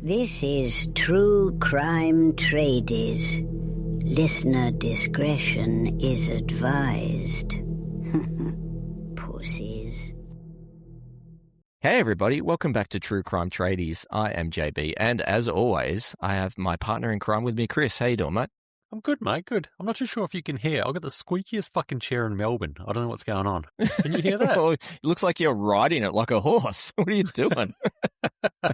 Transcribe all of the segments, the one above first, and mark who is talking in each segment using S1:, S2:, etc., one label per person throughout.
S1: This is True Crime Tradies. Listener discretion is advised. Pussies.
S2: Hey everybody, welcome back to True Crime Tradies. I am JB, and as always, I have my partner in crime with me, Chris. How you doing, mate?
S3: I'm good, mate, good. I'm not too sure if you can hear. I've got the squeakiest fucking chair in Melbourne. I don't know what's going on. Can you hear that?
S2: Well, it looks like you're riding it like a horse. What are you doing?
S3: I'm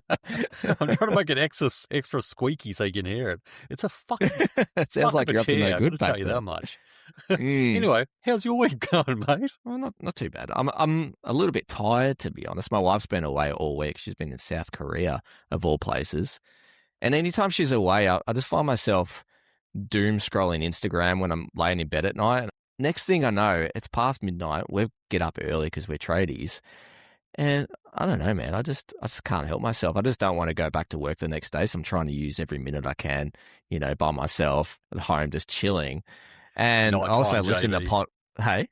S3: trying to make it extra squeaky so you can hear it. It's a fucking
S2: It sounds like you're up to no good back
S3: tell you
S2: then.
S3: that much. Anyway, how's your week going, mate?
S2: Well, not too bad. I'm a little bit tired, to be honest. My wife's been away all week. She's been in South Korea, of all places. And anytime she's away, I just find myself doom scrolling Instagram when I'm laying in bed at night. Next thing I know, it's past midnight. We get up early because we're tradies. And I don't know, man. I just can't help myself. I just don't want to go back to work the next day. So I'm trying to use every minute I can, by myself at home, just chilling. And
S3: Nighttime,
S2: also listen to
S3: JB.
S2: Hey?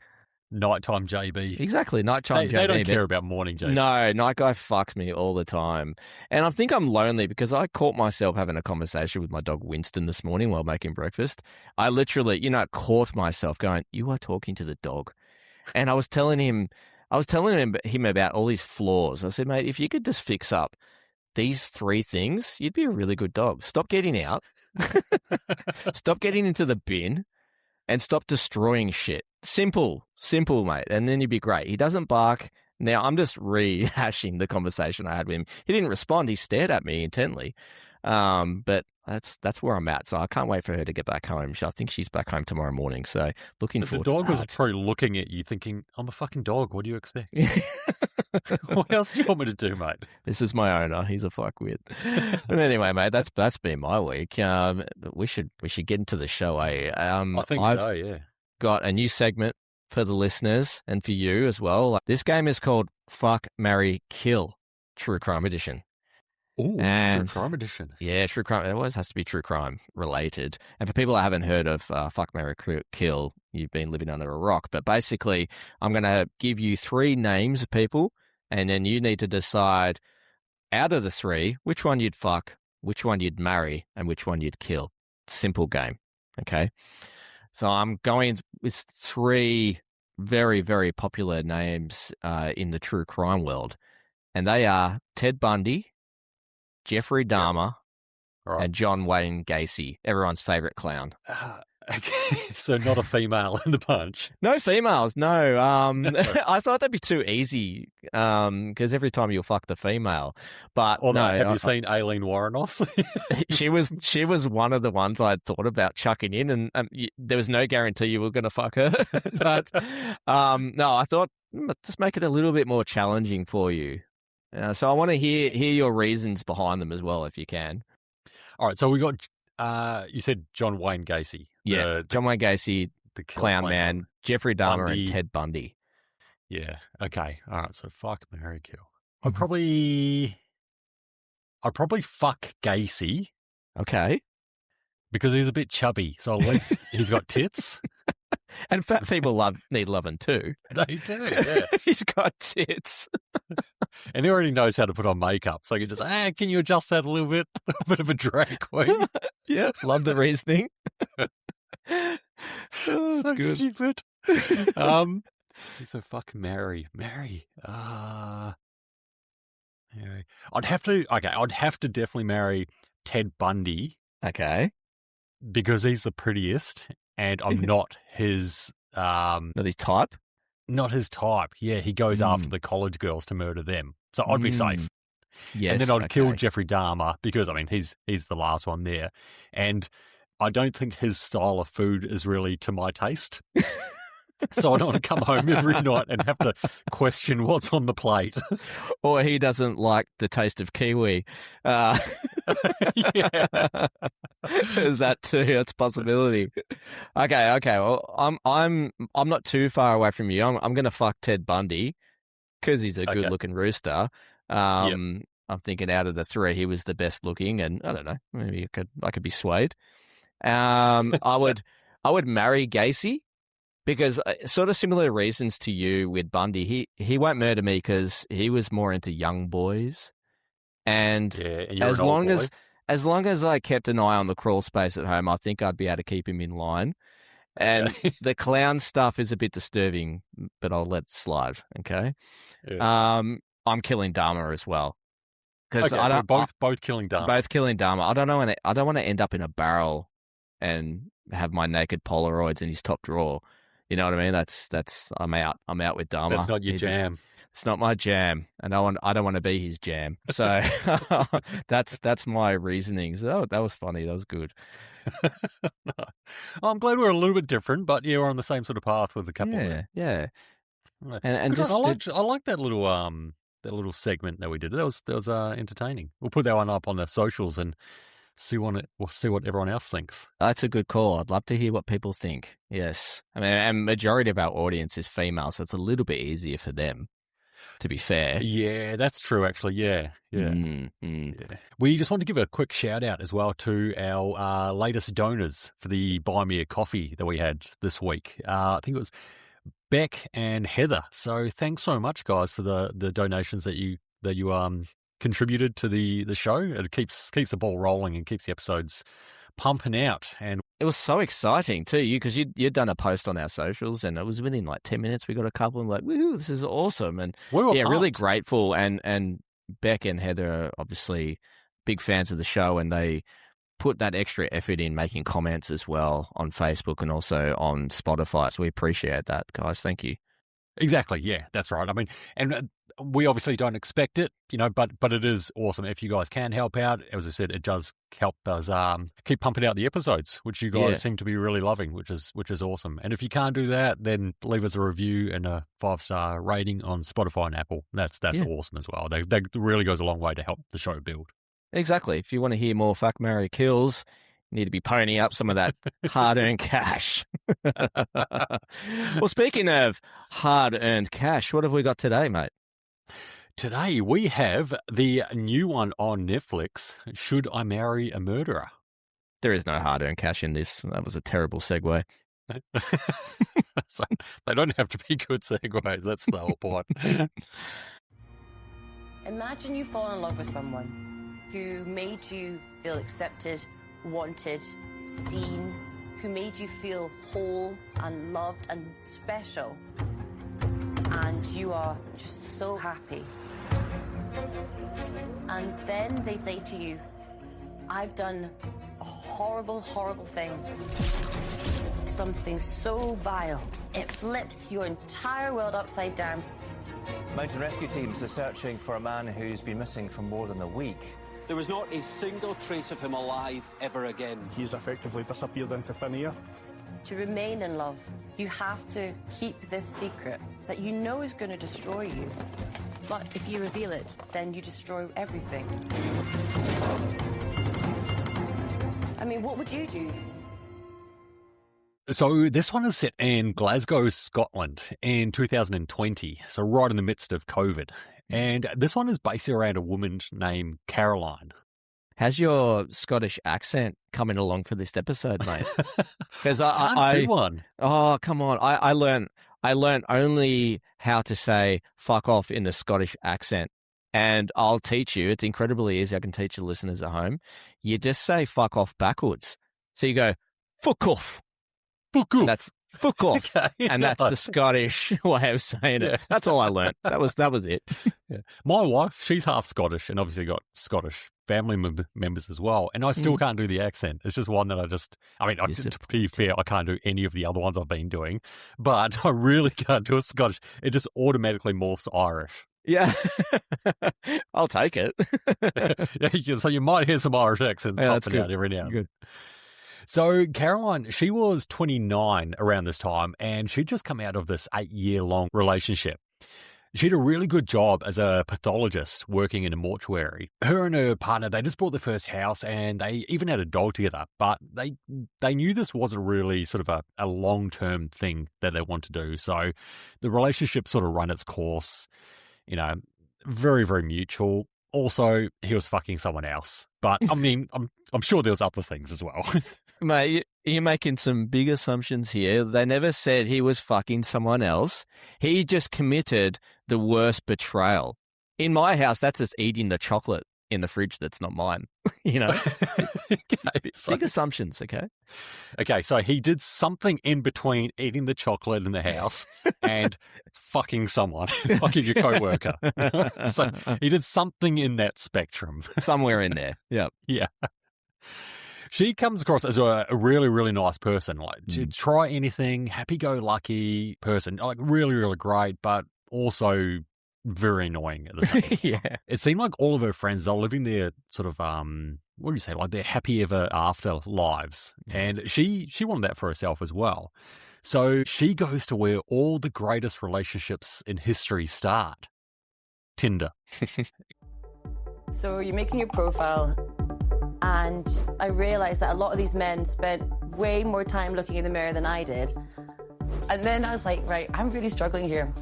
S3: Nighttime JB.
S2: Exactly, nighttime JB.
S3: They don't care about morning JB.
S2: No, night guy fucks me all the time. And I think I'm lonely because I caught myself having a conversation with my dog Winston this morning while making breakfast. I literally, caught myself going, "You are talking to the dog." And I was telling him about all these flaws. I said, "Mate, if you could just fix up these 3 things, you'd be a really good dog. Stop getting out. Stop getting into the bin. And stop destroying shit. Simple, mate. And then you'd be great." He doesn't bark. Now, I'm just rehashing the conversation I had with him. He didn't respond. He stared at me intently. But that's where I'm at. So I can't wait for her to get back home. I think she's back home tomorrow morning. So looking forward to that.
S3: The dog was probably looking at you thinking, I'm a fucking dog. What do you expect? What else do you want me to do, mate?
S2: This is my owner. He's a fuckwit. But anyway, mate, that's been my week. We should get into the show, eh?
S3: I think so, yeah.
S2: Got a new segment for the listeners and for you as well. This game is called Fuck, Marry, Kill, True Crime Edition.
S3: Ooh,
S2: And
S3: True Crime Edition.
S2: Yeah, true crime. It always has to be true crime related. And for people that haven't heard of Fuck, Marry, Kill, you've been living under a rock. But basically, I'm going to give you 3 names of people, and then you need to decide out of the 3 which one you'd fuck, which one you'd marry, and which one you'd kill. Simple game. Okay. So I'm going with 3 very, very popular names in the true crime world, and they are Ted Bundy, Jeffrey Dahmer,
S3: Right.
S2: and John Wayne Gacy, everyone's favorite clown.
S3: Okay, so not a female in the bunch.
S2: No females, no. I thought that'd be too easy because every time you'll fuck the female. But
S3: Although,
S2: no,
S3: have you seen Aileen Warrenos?
S2: she was one of the ones I thought about chucking in, and there was no guarantee you were going to fuck her. But no, I thought just make it a little bit more challenging for you. So I want to hear your reasons behind them as well, if you can.
S3: All right, so we got, you said John Wayne Gacy.
S2: Yeah, John Wayne Gacy,
S3: the
S2: Clown Man, Jeffrey Dahmer,
S3: Bundy.
S2: and Ted Bundy.
S3: Yeah, okay. All right, so fuck, marry, kill.
S2: Mm-hmm.
S3: I'd probably fuck Gacy
S2: Okay.
S3: because he's a bit chubby, so at least he's got tits.
S2: And fat people need loving too.
S3: They do, yeah.
S2: He's got tits.
S3: And he already knows how to put on makeup, so you just, can you adjust that a little bit? A bit of a drag queen.
S2: Yeah, love the reasoning. Oh, that's
S3: So
S2: good.
S3: stupid. So fuck Mary. Mary. I'd have to definitely marry Ted Bundy
S2: Okay.
S3: because he's the prettiest and I'm not his
S2: Not his type?
S3: not his type. Yeah, he goes after the college girls to murder them. So I'd be safe.
S2: Yes.
S3: And then I'd kill
S2: okay.
S3: Jeffrey Dahmer because, I mean, he's the last one there. And I don't think his style of food is really to my taste. So I don't want to come home every night and have to question what's on the plate.
S2: Or he doesn't like the taste of kiwi.
S3: Yeah.
S2: Is that too? That's a possibility. Okay. Well, I'm not too far away from you. I'm going to fuck Ted Bundy because he's a good looking rooster. I'm thinking out of the 3, he was the best looking, and I don't know, maybe I could be swayed. I would marry Gacy because sort of similar reasons to you with Bundy. He won't murder me because he was more into young boys, And
S3: Yeah, and you're an old boy.
S2: as long as I kept an eye on the crawl space at home, I think I'd be able to keep him in line. And
S3: Okay.
S2: the clown stuff is a bit disturbing, but I'll let it slide. Okay.
S3: Yeah.
S2: I'm killing Dharma as well because
S3: Okay,
S2: I
S3: so
S2: don't
S3: both killing Dharma.
S2: both killing Dharma. I don't know. I don't want to end up in a barrel and have my naked Polaroids in his top drawer. You know what I mean? That's I'm out. I'm out with Dharma.
S3: That's not your jam.
S2: It's not my jam, and I don't want to be his jam. So that's my reasoning. So that was funny. That was good.
S3: No. I'm glad we're a little bit different, but yeah, we're on the same sort of path with a couple of them.
S2: Yeah.
S3: Yeah.
S2: And
S3: Good
S2: just
S3: one. I like that little segment that we did. That was entertaining. We'll put that one up on the socials and we'll see what everyone else thinks.
S2: that's a good call. I'd love to hear what people think. Yes, I mean, and majority of our audience is female, so it's a little bit easier for them. To be fair.
S3: Yeah, that's true, actually. Yeah. Yeah. We just want to give a quick shout out as well to our latest donors for the Buy Me a Coffee that we had this week. I think it was Beck and Heather. So thanks so much, guys, for the donations that you contributed to the show. It keeps the ball rolling and keeps the episodes pumping out. And
S2: it was so exciting too, because you'd done a post on our socials, and it was within like 10 minutes we got a couple and like, woohoo, this is awesome. And
S3: we were
S2: really grateful. And Beck and Heather are obviously big fans of the show, and they put that extra effort in making comments as well on Facebook and also on Spotify. So we appreciate that, guys. Thank you.
S3: Exactly. Yeah, that's right. I mean, and we obviously don't expect it, but it is awesome. If you guys can help out, as I said, it does help us keep pumping out the episodes, which you guys seem to be really loving, which is awesome. And if you can't do that, then leave us a review and a 5-star rating on Spotify and Apple. That's awesome as well. That really goes a long way to help the show build.
S2: Exactly. If you want to hear more Fuck, Marry, Kills, you need to be ponying up some of that hard-earned cash. Well, speaking of hard-earned cash, what have we got today, mate?
S3: Today we have the new one on Netflix, Should I Marry a Murderer?
S2: There is no hard-earned cash in this. That was a terrible segue.
S3: So they don't have to be good segues. That's the whole point.
S4: Imagine you fall in love with someone who made you feel accepted, wanted, seen, who made you feel whole and loved and special. And you are just so happy. And then they say to you, I've done a horrible, horrible thing. Something so vile. It flips your entire world upside down.
S5: Mountain rescue teams are searching for a man who's been missing for more than a week.
S6: There was not a single trace of him alive ever again.
S7: He's effectively disappeared into thin air.
S4: To remain in love, you have to keep this secret that you know is going to destroy you. But if you reveal it, then you destroy everything. I mean, what would you do?
S3: So this one is set in Glasgow, Scotland in 2020, so right in the midst of COVID. And this one is based around a woman named Caroline.
S2: How's your Scottish accent coming along for this episode, mate? Because
S3: I one.
S2: Oh, come on. I learned only how to say fuck off in the Scottish accent. And I'll teach you. It's incredibly easy. I can teach the listeners at home. You just say fuck off backwards. So you go, fuck off.
S3: Fuck off.
S2: That's fuck off.
S3: Okay,
S2: and that's the Scottish way of saying it.
S3: Yeah.
S2: That's all I learned. That was it.
S3: Yeah. My wife, she's half Scottish and obviously got Scottish family members as well. And I still can't do the accent. It's just one that to be fair, I can't do any of the other ones I've been doing. But I really can't do a Scottish. It just automatically morphs Irish.
S2: Yeah. I'll take it.
S3: Yeah, so you might hear some Irish accents popping out every now and then. So Caroline, she was 29 around this time, and she'd just come out of this 8-year-long relationship. She had a really good job as a pathologist working in a mortuary. Her and her partner, they just bought their first house, and they even had a dog together, but they knew this wasn't really sort of a long-term thing that they want to do. So the relationship sort of ran its course, very, very mutual. Also, he was fucking someone else. But, I mean, I'm sure there was other things as well.
S2: Mate, you're making some big assumptions here. They never said he was fucking someone else. He just committed the worst betrayal. In my house, that's just eating the chocolate in the fridge that's not mine. You know, big assumptions.
S3: Okay, so he did something in between eating the chocolate in the house and fucking someone, fucking a coworker. So he did something in that spectrum.
S2: Somewhere in there. Yeah.
S3: Yeah. She comes across as a really, really nice person. Like, to try anything, happy-go-lucky person. Like, really, really great, but also very annoying at the same time.
S2: Yeah.
S3: It seemed like all of her friends, they're living their sort of, what do you say, like their happy ever after lives. And she wanted that for herself as well. So she goes to where all the greatest relationships in history start. Tinder.
S4: So you're making your profile, and I realised that a lot of these men spent way more time looking in the mirror than I did. And then I was like, right, I'm really struggling here.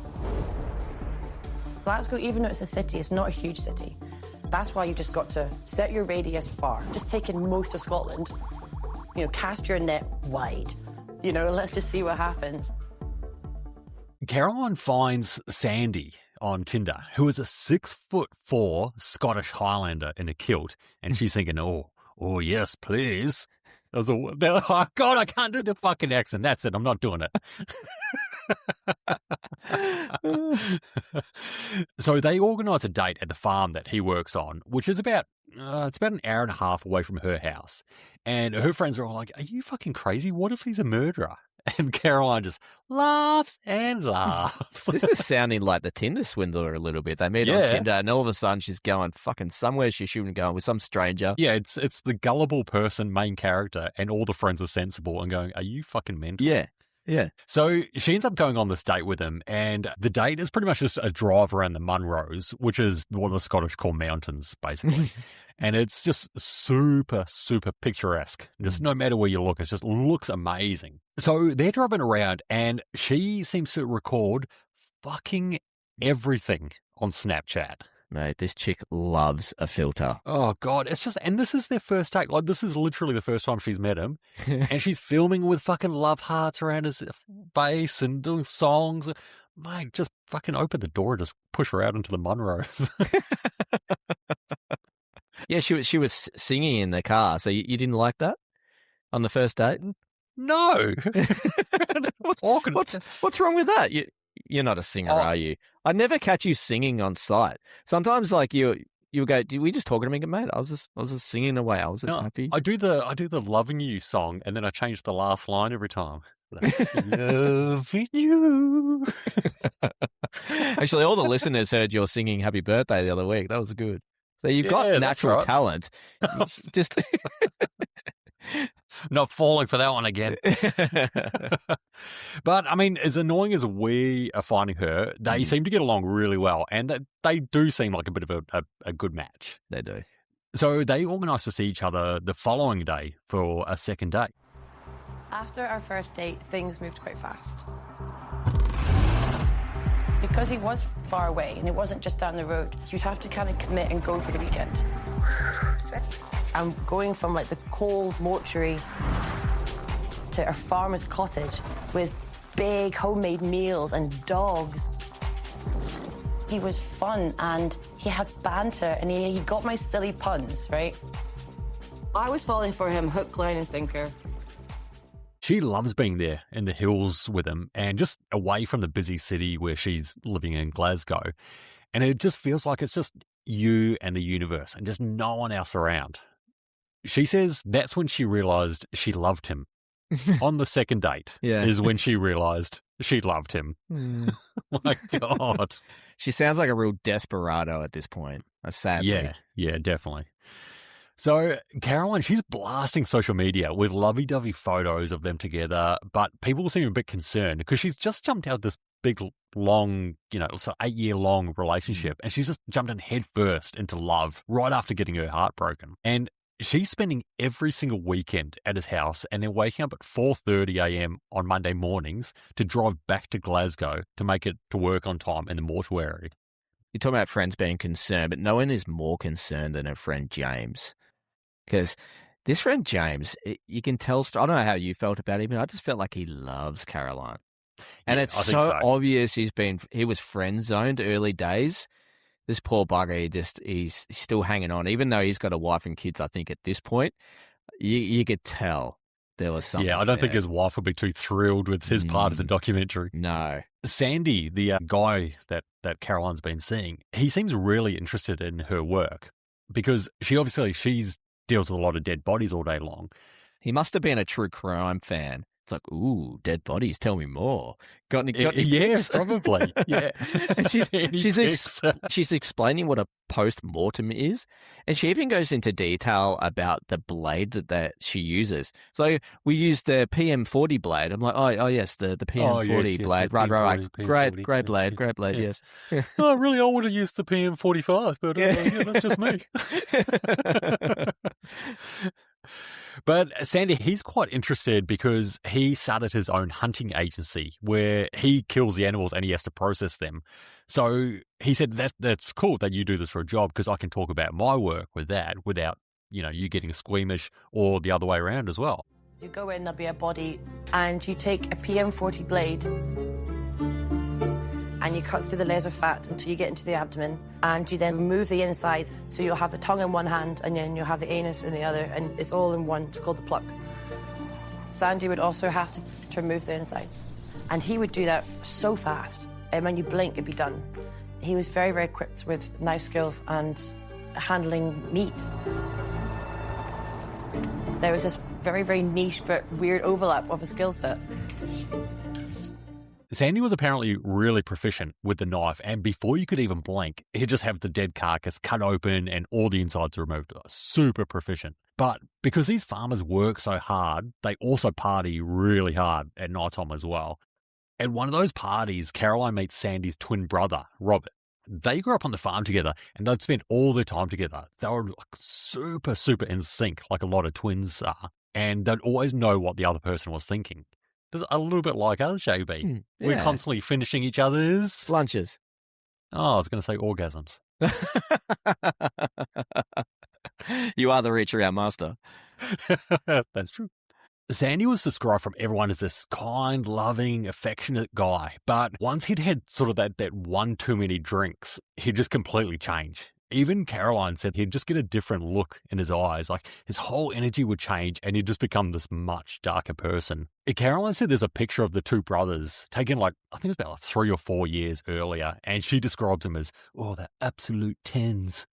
S4: Glasgow, even though it's a city, it's not a huge city. That's why you just got to set your radius far. Just take in most of Scotland. You know, cast your net wide. You know, let's just see what happens.
S3: Caroline finds Sandy on Tinder, who is a 6'4" Scottish Highlander in a kilt, and she's thinking, oh yes, please. Oh God, I can't do the fucking accent. That's it. I'm not doing it. So they organise a date at the farm that he works on, which is about an hour and a half away from her house. And her friends are all like, "Are you fucking crazy? What if he's a murderer?" And Caroline just laughs and laughs.
S2: This is sounding like the Tinder swindler a little bit. They meet on Tinder, and all of a sudden she's going fucking somewhere she shouldn't go with some stranger.
S3: Yeah, it's the gullible person main character, and all the friends are sensible and going, "Are you fucking mental?"
S2: Yeah.
S3: So she ends up going on this date with him, and the date is pretty much just a drive around the Munros, which is what the Scottish call mountains, basically. And it's just super, super picturesque. Just no matter where you look, it just looks amazing. So they're driving around, and she seems to record fucking everything on Snapchat.
S2: Mate, this chick loves a filter.
S3: Oh, God. It's just, and this is their first date. Like, this is literally the first time she's met him. And she's filming with fucking love hearts around his face and doing songs. Mate, just fucking open the door and just push her out into the Munros.
S2: Yeah, she was singing in the car. So you didn't like that on the first date?
S3: No.
S2: What's wrong with that? You're not a singer, are you? I never catch you singing on site. Sometimes, like you go, "Did we just talking to me, mate? I was just singing away. I was happy."
S3: I do the "Loving You" song, and then I change the last line every time. Loving you.
S2: Actually, all the listeners heard your singing "Happy Birthday" the other week. That was good. So you've got natural talent. Just
S3: not falling for that one again. But, I mean, as annoying as we are finding her, they seem to get along really well, and they do seem like a bit of a good match.
S2: They do.
S3: So they organise to see each other the following day for a second date.
S4: After our first date, things moved quite fast. Because he was far away and it wasn't just down the road, you'd have to kind of commit and go for the weekend. I'm going from like the cold mortuary to a farmer's cottage with big homemade meals and dogs. He was fun and he had banter and he got my silly puns, right? I was falling for him hook, line and sinker.
S3: She loves being there in the hills with him and just away from the busy city where she's living in Glasgow. And it just feels like it's just you and the universe and just no one else around. She says that's when she realised she loved him. On the second date is when she realised she loved him. My God.
S2: She sounds like a real desperado at this point. Sadly.
S3: Yeah, definitely. So Caroline, she's blasting social media with lovey-dovey photos of them together, but people seem a bit concerned because she's just jumped out this big, long, 8-year-long relationship, and she's just jumped in head first into love right after getting her heart broken. And she's spending every single weekend at his house and then waking up at 4:30 a.m. on Monday mornings to drive back to Glasgow to make it to work on time in the mortuary.
S2: You're talking about friends being concerned, but no one is more concerned than her friend James. Because this friend James, you can tell, I don't know how you felt about him, but I just felt like he loves Caroline. And it's so obvious he was friend zoned early days. this poor bugger, he's still hanging on. Even though he's got a wife and kids, I think at this point, you could tell there was something.
S3: Yeah, I don't
S2: there.
S3: think his wife would be too thrilled with his part of the documentary.
S2: No.
S3: Sandy, the guy that Caroline's been seeing, he seems really interested in her work because she deals with a lot of dead bodies all day long.
S2: He must have been a true crime fan. It's like, ooh, dead bodies, tell me more. Got any
S3: Yeah,
S2: pics?
S3: probably. Yeah.
S2: And she's explaining what a post-mortem is, and she even goes into detail about the blade that she uses. So we use the PM40 blade. I'm like, oh yes, the PM40 blade.
S3: Yes,
S2: Right.
S3: PM40,
S2: Great blade,
S3: yeah.
S2: yes.
S3: Oh, really, I would have used the PM45, but that's just me. But Sandy, he's quite interested because he started his own hunting agency where he kills the animals and he has to process them. So he said that's cool that you do this for a job because I can talk about my work with that without, you getting squeamish or the other way around as well.
S4: You go in, there'll be a body, and you take a PM40 blade and you cut through the layers of fat until you get into the abdomen, and you then remove the insides, so you'll have the tongue in one hand and then you'll have the anus in the other, and it's all in one. It's called the pluck. Sandy would also have to remove the insides, and he would do that so fast, and when you blink it'd be done. He was very, very quick with knife skills and handling meat. There was this very, very niche but weird overlap of a skill set.
S3: Sandy was apparently really proficient with the knife, and before you could even blink, he'd just have the dead carcass cut open and all the insides removed. Super proficient. But because these farmers work so hard, they also party really hard at night time as well. At one of those parties, Caroline meets Sandy's twin brother, Robert. They grew up on the farm together, and they'd spent all their time together. They were super, super in sync, like a lot of twins are, and they'd always know what the other person was thinking. It's a little bit like us, JB.
S2: Yeah.
S3: We're constantly finishing each other's...
S2: Lunches.
S3: Oh, I was going to say orgasms.
S2: You are the reach around master.
S3: That's true. Sandy was described from everyone as this kind, loving, affectionate guy. But once he'd had sort of that one too many drinks, he'd just completely change. Even Caroline said he'd just get a different look in his eyes. Like his whole energy would change and he'd just become this much darker person. Caroline said there's a picture of the two brothers taken I think it was about 3 or 4 years earlier. And she describes them as, the absolute tens.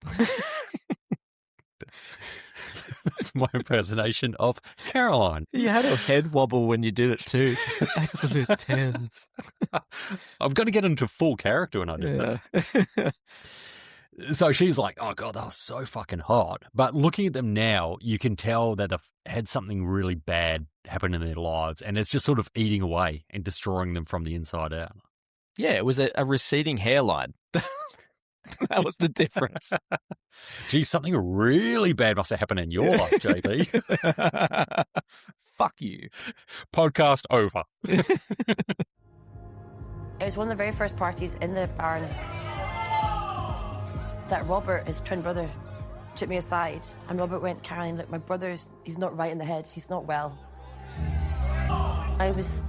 S3: That's my impersonation of Caroline.
S2: You had a head wobble when you did it too. Absolute tens.
S3: I've got to get into full character when I do this. So she's like, oh, God, that was so fucking hot. But looking at them now, you can tell that they've had something really bad happen in their lives, and it's just sort of eating away and destroying them from the inside out.
S2: Yeah, it was a receding hairline. That was the difference.
S3: Geez, something really bad must have happened in your life, JB.
S2: Fuck you.
S3: Podcast over.
S4: It was one of the very first parties in the barn that Robert, his twin brother, took me aside, and Robert went, Caroline, look, my he's not right in the head, he's not well. I was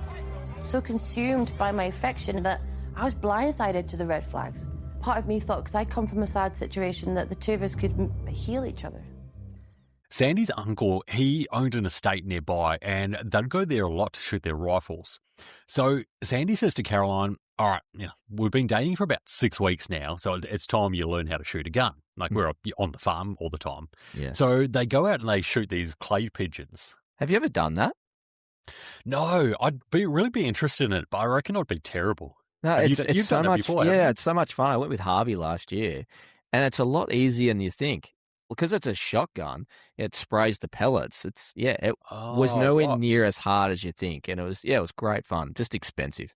S4: so consumed by my affection that I was blindsided to the red flags. Part of me thought, because I come from a sad situation, that the two of us could heal each other.
S3: Sandy's uncle, he owned an estate nearby, and they'd go there a lot to shoot their rifles. So Sandy says to Caroline, all right, we've been dating for about 6 weeks now, so it's time you learn how to shoot a gun. Like, we're on the farm all the time.
S2: Yeah.
S3: So they go out and they shoot these clay pigeons.
S2: Have you ever done that?
S3: No, I'd really be interested in it, but I reckon I'd be terrible.
S2: No,
S3: You've
S2: it's so
S3: done that
S2: much.
S3: before,
S2: Yeah, it's so much fun. I went with Harvey last year, and it's a lot easier than you think. Because it's a shotgun, it sprays the pellets. It was nowhere near as hard as you think, and it was great fun. Just expensive.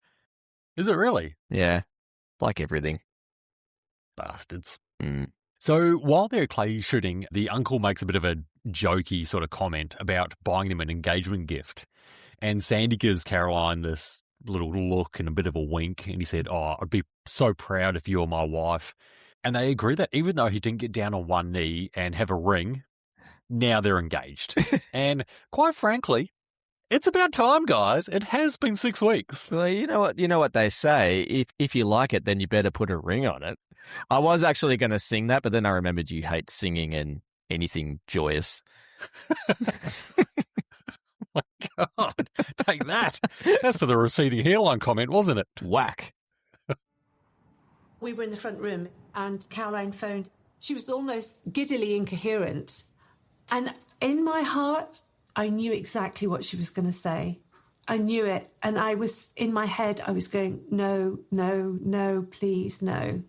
S3: Is it really?
S2: Yeah, like everything.
S3: Bastards.
S2: Mm.
S3: So while they're clay shooting, the uncle makes a bit of a jokey sort of comment about buying them an engagement gift. And Sandy gives Caroline this little look and a bit of a wink. And he said, I'd be so proud if you were my wife. And they agree that even though he didn't get down on one knee and have a ring, now they're engaged. And quite frankly, It's about time, guys. It has been 6 weeks.
S2: Well, you know what they say. If you like it, then you better put a ring on it. I was actually going to sing that, but then I remembered you hate singing and anything joyous.
S3: My God, take that. That's for the receding hairline comment, wasn't it?
S2: Whack.
S8: We were in the front room and Caroline phoned. She was almost giddily incoherent. And in my heart, I knew exactly what she was going to say. I knew it. And in my head, I was going, no, no, no, please, no.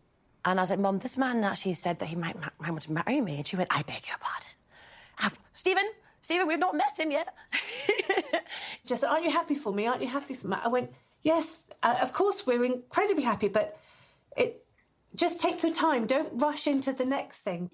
S4: And I was like, Mum, this man actually said that he might want to marry me. And she went, I beg your pardon. Stephen, we've not met him yet.
S8: Just, aren't you happy for me? Aren't you happy for me? I went, yes, of course, we're incredibly happy, but just take your time. Don't rush into the next thing.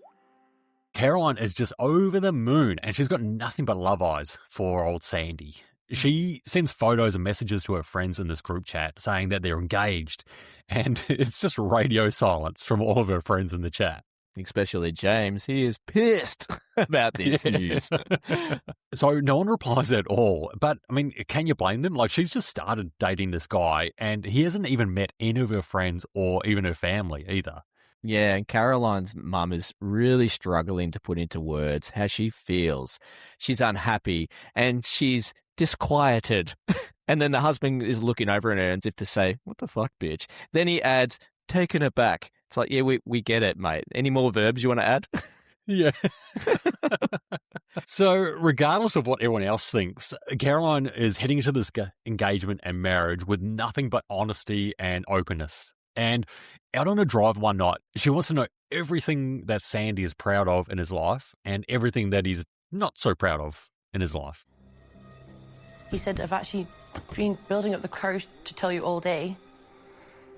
S3: Caroline is just over the moon, and she's got nothing but love eyes for old Sandy. She sends photos and messages to her friends in this group chat saying that they're engaged, and it's just radio silence from all of her friends in the chat.
S2: Especially James. He is pissed about this news.
S3: So no one replies at all. But, I mean, can you blame them? Like, she's just started dating this guy, and he hasn't even met any of her friends or even her family either.
S2: Yeah, and Caroline's mum is really struggling to put into words how she feels. She's unhappy, and she's disquieted. And then the husband is looking over at her as if to say, what the fuck, bitch? Then he adds, taken aback. It's like, yeah, we get it, mate. Any more verbs you want to add?
S3: Yeah. So regardless of what everyone else thinks, Caroline is heading into this engagement and marriage with nothing but honesty and openness. And out on a drive one night, she wants to know everything that Sandy is proud of in his life and everything that he's not so proud of in his life.
S4: He said, I've actually been building up the courage to tell you all day.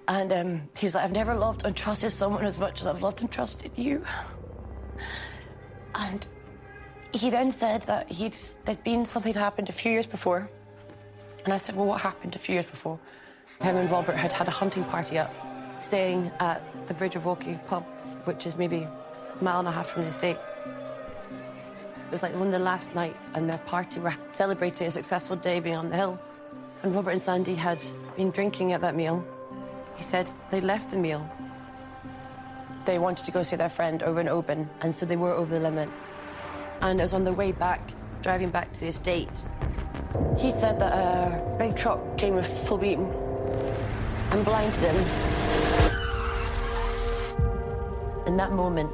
S4: And he's like, I've never loved and trusted someone as much as I've loved and trusted you. And he then said that there'd been something that happened a few years before. And I said, well, what happened a few years before? Him and Robert had a hunting party up, staying at the Bridge of Rocky pub, which is maybe a mile and a half from the estate. It was like one of the last nights, and their party were celebrating a successful day being on the hill. And Robert and Sandy had been drinking at that meal. He said they left the meal. They wanted to go see their friend over in Oban, and so they were over the limit. And it was on the way back, driving back to the estate. He said that a big truck came with full beam and blinded him. In that moment,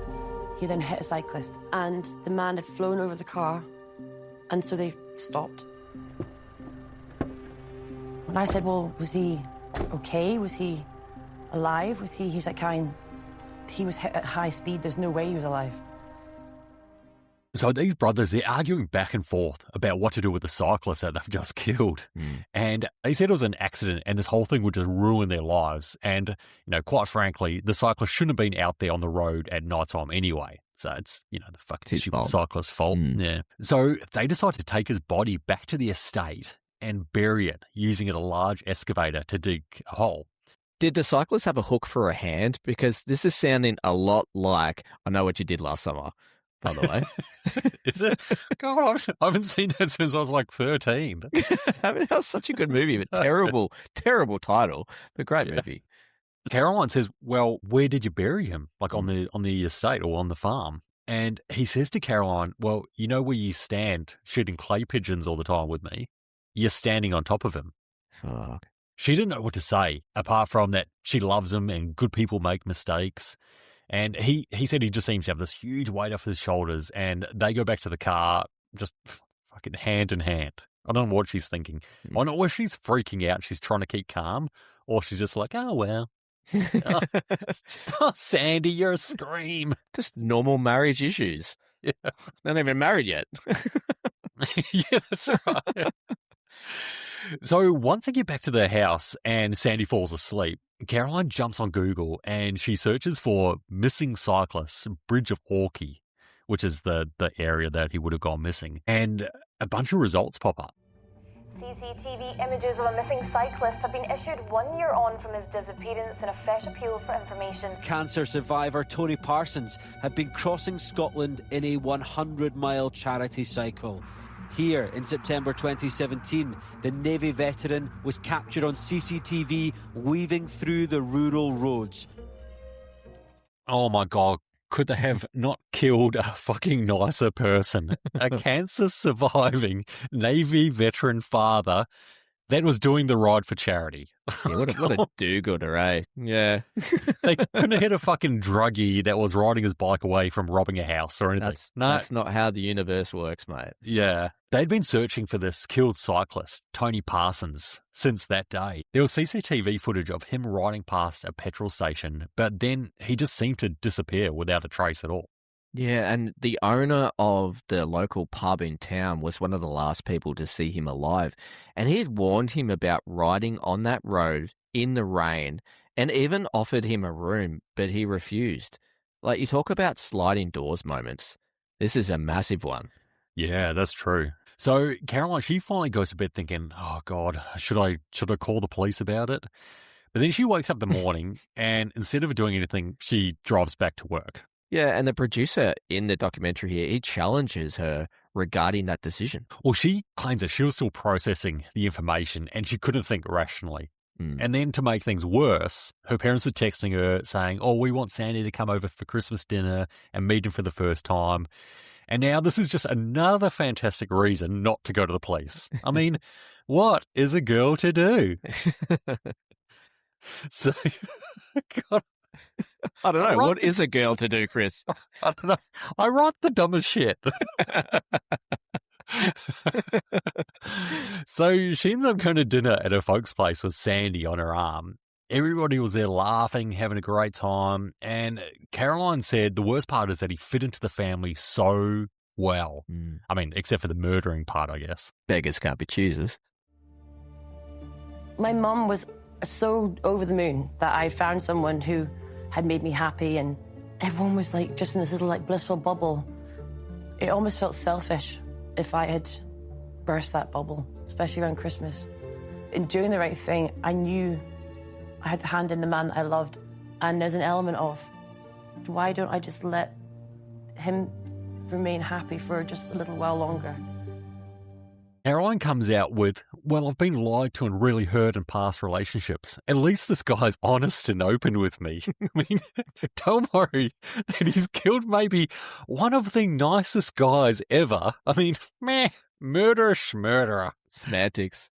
S4: he then hit a cyclist, and the man had flown over the car, and so they stopped. When I said, well, was he okay? Was he alive? He's like, he was hit at high speed. There's no way he was alive.
S3: So these brothers, they're arguing back and forth about what to do with the cyclist that they've just killed. And they said it was an accident and this whole thing would just ruin their lives. And, quite frankly, the cyclist shouldn't have been out there on the road at night time anyway. So it's, the fucking stupid cyclist's fault. Yeah. So they decide to take his body back to the estate and bury it using a large excavator to dig a hole.
S2: Did the cyclist have a hook for a hand? Because this is sounding a lot like I Know What You Did Last Summer, by the way.
S3: Is it? God, I haven't seen that since I was like 13.
S2: I mean, that was such a good movie, but terrible, terrible title, but great movie.
S3: Caroline says, well, where did you bury him? Like on the estate or on the farm? And he says to Caroline, well, you know where you stand shooting clay pigeons all the time with me? You're standing on top of him.
S2: Fuck.
S3: She didn't know what to say, apart from that she loves him and good people make mistakes. And he said he just seems to have this huge weight off his shoulders, and they go back to the car just fucking hand in hand. I don't know what she's thinking. I don't know whether she's freaking out, she's trying to keep calm, or she's just like, oh, well. Oh, Sandy, you're a scream.
S2: Just normal marriage issues.
S3: Yeah.
S2: They're not even married yet.
S3: Yeah, that's right. So once they get back to their house and Sandy falls asleep, Caroline jumps on Google and she searches for missing cyclists, Bridge of Orkney, which is the area that he would have gone missing. And a bunch of results pop up.
S9: CCTV images of a missing cyclist have been issued 1 year on from his disappearance in a fresh appeal for information.
S6: Cancer survivor Tony Parsons had been crossing Scotland in a 100-mile charity cycle.
S10: Here in September 2017, the Navy veteran was captured on CCTV weaving through the rural roads.
S3: Oh my God. Could they have not killed a fucking nicer person? A cancer surviving Navy veteran father that was doing the ride for charity.
S2: Yeah, what a do-gooder, eh? Yeah.
S3: They couldn't have hit a fucking druggie that was riding his bike away from robbing a house or anything.
S2: That's not how the universe works, mate.
S3: Yeah. They'd been searching for this killed cyclist, Tony Parsons, since that day. There was CCTV footage of him riding past a petrol station, but then he just seemed to disappear without a trace at all.
S2: Yeah, and the owner of the local pub in town was one of the last people to see him alive. And he had warned him about riding on that road in the rain and even offered him a room, but he refused. Like, you talk about sliding doors moments. This is a massive one.
S3: Yeah, that's true. So Caroline, she finally goes to bed thinking, oh God, should I call the police about it? But then she wakes up in the morning and instead of doing anything, she drives back to work.
S2: Yeah, and the producer in the documentary here, he challenges her regarding that decision.
S3: Well, she claims that she was still processing the information and she couldn't think rationally. And then to make things worse, her parents are texting her saying, oh, we want Sandy to come over for Christmas dinner and meet him for the first time. And now this is just another fantastic reason not to go to the police. I mean, what is a girl to do? So, God,
S2: I don't know. What is a girl to do, Chris?
S3: I don't know. I write the dumbest shit. So she ends up going to dinner at her folks' place with Sandy on her arm. Everybody was there laughing, having a great time. And Caroline said the worst part is that he fit into the family so well. I mean, except for the murdering part, I guess.
S2: Beggars can't be choosers.
S4: My mum was so over the moon that I found someone who had made me happy, and everyone was like just in this little like blissful bubble. It almost felt selfish if I had burst that bubble, especially around Christmas. In doing the right thing, I knew I had to hand in the man that I loved, and there's an element of, why don't I just let him remain happy for just a little while longer?
S3: Caroline comes out with, well, I've been lied to and really hurt in past relationships. At least this guy's honest and open with me. I mean, don't worry that he's killed maybe one of the nicest guys ever. I mean, murderer schmurderer.
S2: Semantics.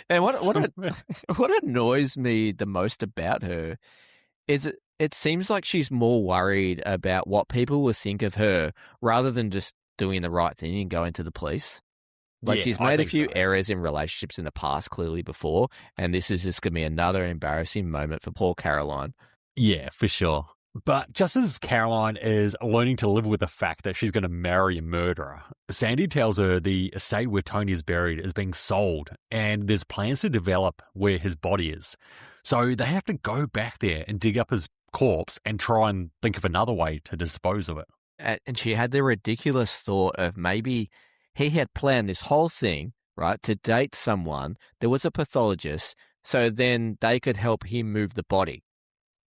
S2: And what annoys me the most about her is it seems like she's more worried about what people will think of her rather than just doing the right thing and going to the police. Like,
S3: yeah,
S2: she's made a few errors in relationships in the past, clearly before, and this is just going to be another embarrassing moment for poor Caroline.
S3: Yeah, for sure. But just as Caroline is learning to live with the fact that she's going to marry a murderer, Sandy tells her the estate where Tony is buried is being sold, and there's plans to develop where his body is. So they have to go back there and dig up his corpse and try and think of another way to dispose of it.
S2: And she had the ridiculous thought of maybe he had planned this whole thing, right, to date someone. There was a pathologist, so then they could help him move the body.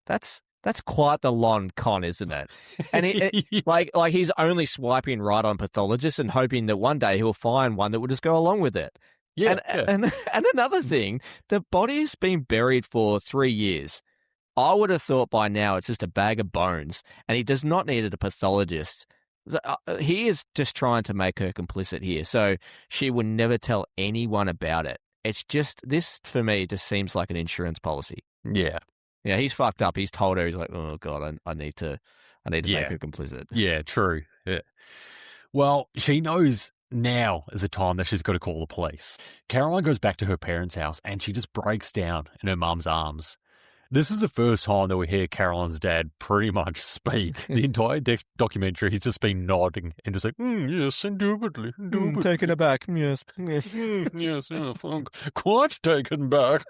S2: That's quite the long con, isn't it? And like he's only swiping right on pathologists and hoping that one day he'll find one that will just go along with it.
S3: Yeah.
S2: And another thing, the body's been buried for 3 years. I would have thought by now it's just a bag of bones, and he does not need a pathologist. He is just trying to make her complicit here, so she would never tell anyone about it. It's just, this for me just seems like an insurance policy.
S3: Yeah.
S2: Yeah, he's fucked up. He's told her, he's like, oh God, I need to make her complicit.
S3: Yeah, true. Yeah. Well, she knows now is the time that she's got to call the police. Caroline goes back to her parents' house and she just breaks down in her mum's arms. This is the first time that we hear Caroline's dad pretty much speak. The entire documentary, he's just been nodding and just like, yes, indubitably.
S2: Taken aback, yes.
S3: Yes, quite taken back.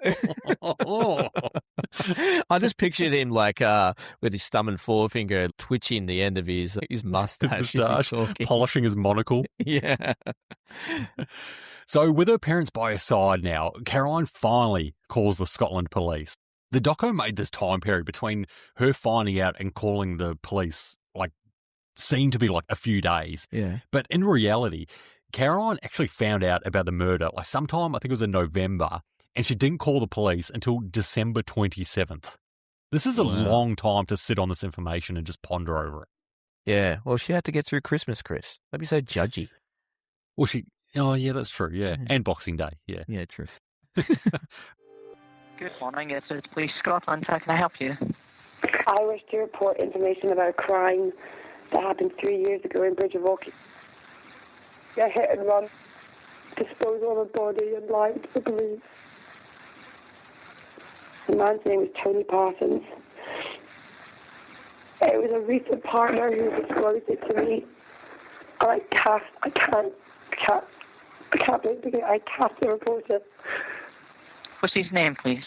S2: I just pictured him like with his thumb and forefinger twitching the end of his mustache.
S3: Polishing his monocle.
S2: Yeah.
S3: So with her parents by her side now, Caroline finally calls the Scotland police. The doco made this time period between her finding out and calling the police seemed to be like a few days.
S2: Yeah.
S3: But in reality, Caroline actually found out about the murder like sometime, I think it was in November, and she didn't call the police until December 27th. This is a long time to sit on this information and just ponder over it.
S2: Yeah, well, she had to get through Christmas, Chris. Don't be so judgy.
S3: Well, oh, yeah, that's true, yeah. And Boxing Day, yeah.
S2: Yeah, true.
S11: Good morning, it's Police Scotland. How can I help you?
S12: I wish to report information about a crime that happened 3 years ago in Bridge of Oak. A hit and run, disposal of a body and lied to the police. The man's name was Tony Parsons. It was a recent partner who disclosed it to me. And I can't believe it. I have to report it.
S11: What's his name, please?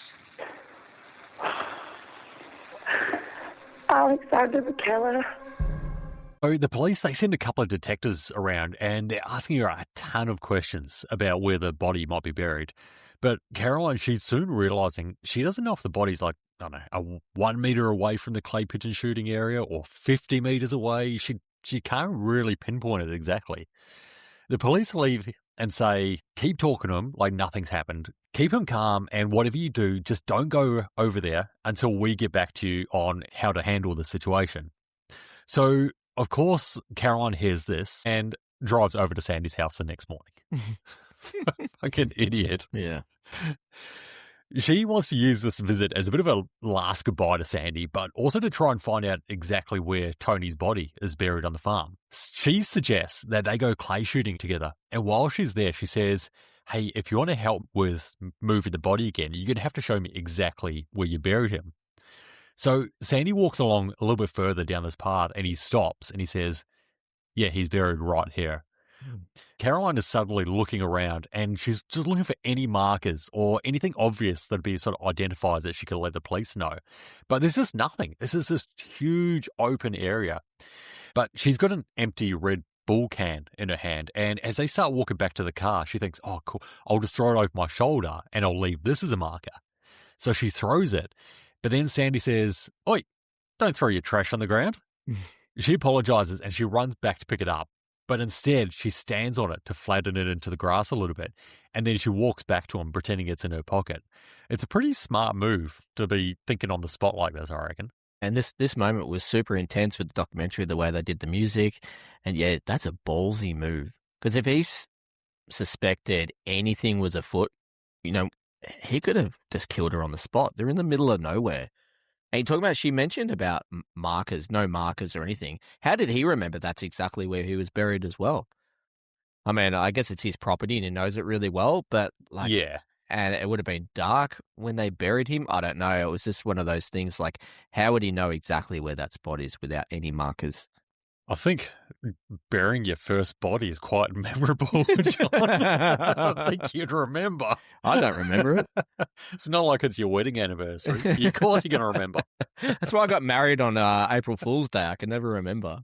S12: Alexander McKellar.
S3: So the police, they send a couple of detectives around and they're asking her a ton of questions about where the body might be buried. But Caroline, she's soon realising she doesn't know if the body's like, I don't know, 1 metre away from the clay pigeon shooting area or 50 metres away. She can't really pinpoint it exactly. The police leave and say, keep talking to him like nothing's happened. Keep him calm, and whatever you do, just don't go over there until we get back to you on how to handle the situation. So, of course, Caroline hears this and drives over to Sandy's house the next morning. Like an idiot.
S2: Yeah.
S3: She wants to use this visit as a bit of a last goodbye to Sandy, but also to try and find out exactly where Tony's body is buried on the farm. She suggests that they go clay shooting together, and while she's there, she says, hey, if you want to help with moving the body again, you're going to have to show me exactly where you buried him. So Sandy walks along a little bit further down this path, and he stops, and he says, yeah, he's buried right here. Caroline is suddenly looking around and she's just looking for any markers or anything obvious that'd be sort of identifies that she could let the police know. But there's just nothing. This is this huge open area. But she's got an empty Red Bull can in her hand. And as they start walking back to the car, she thinks, oh, cool, I'll just throw it over my shoulder and I'll leave this as a marker. So she throws it. But then Sandy says, oi, don't throw your trash on the ground. She apologizes and she runs back to pick it up. But instead, she stands on it to flatten it into the grass a little bit, and then she walks back to him, pretending it's in her pocket. It's a pretty smart move to be thinking on the spot like this, I reckon.
S2: And this moment was super intense with the documentary, the way they did the music. And yeah, that's a ballsy move. Because if he suspected anything was afoot, you know, he could have just killed her on the spot. They're in the middle of nowhere. And you're talking about, she mentioned about markers, no markers or anything. How did he remember that's exactly where he was buried as well? I mean, I guess it's his property and he knows it really well, but like,
S3: yeah.
S2: And it would have been dark when they buried him. I don't know. It was just one of those things like, how would he know exactly where that spot is without any markers?
S3: I think burying your first body is quite memorable, John. I don't think you'd remember.
S2: I don't remember it.
S3: It's not like it's your wedding anniversary. Of course you're going to remember.
S2: That's why I got married on April Fool's Day. I can never remember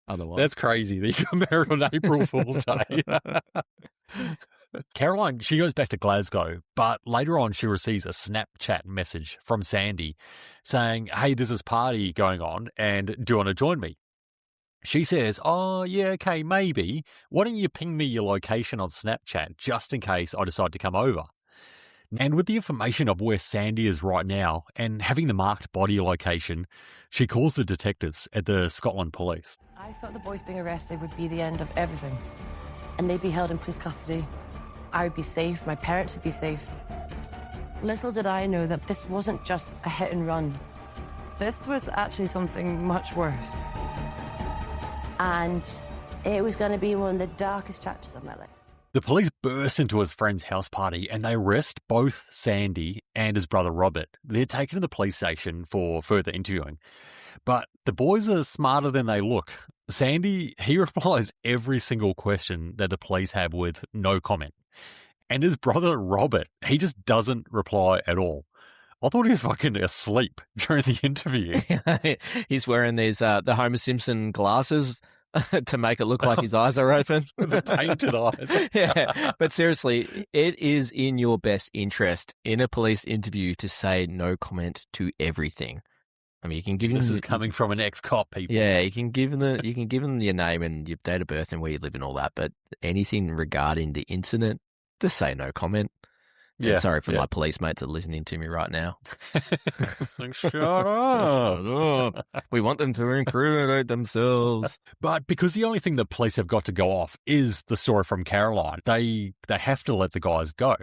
S2: otherwise.
S3: That's crazy that you got married on April Fool's Day. Caroline, she goes back to Glasgow, but later on she receives a Snapchat message from Sandy saying, hey, there's this party going on and do you want to join me? She says, oh, yeah, okay, maybe. Why don't you ping me your location on Snapchat just in case I decide to come over? And with the information of where Sandy is right now and having the marked body location, she calls the detectives at the Scotland Police.
S4: I thought the boys being arrested would be the end of everything. And they'd be held in police custody. I would be safe, my parents would be safe. Little did I know that this wasn't just a hit and run. This was actually something much worse. And it was going to be one of the darkest chapters of my life.
S3: The police burst into his friend's house party and they arrest both Sandy and his brother Robert. They're taken to the police station for further interviewing. But the boys are smarter than they look. Sandy, he replies every single question that the police have with no comment. And his brother Robert, he just doesn't reply at all. I thought he was fucking asleep during the interview.
S2: He's wearing these the Homer Simpson glasses to make it look like his eyes are open.
S3: The painted eyes.
S2: Yeah, but seriously, it is in your best interest in a police interview to say no comment to everything. I mean, you can give
S3: This
S2: them,
S3: is coming from an ex-cop, people.
S2: Yeah, you can give them your name and your date of birth and where you live and all that, but anything regarding the incident, just say no comment.
S3: Yeah.
S2: And sorry for my police mates that are listening to me right now.
S3: Like, shut up.
S2: Shut up. We want them to incriminate themselves.
S3: But because the only thing the police have got to go off is the story from Caroline, they have to let the guys go.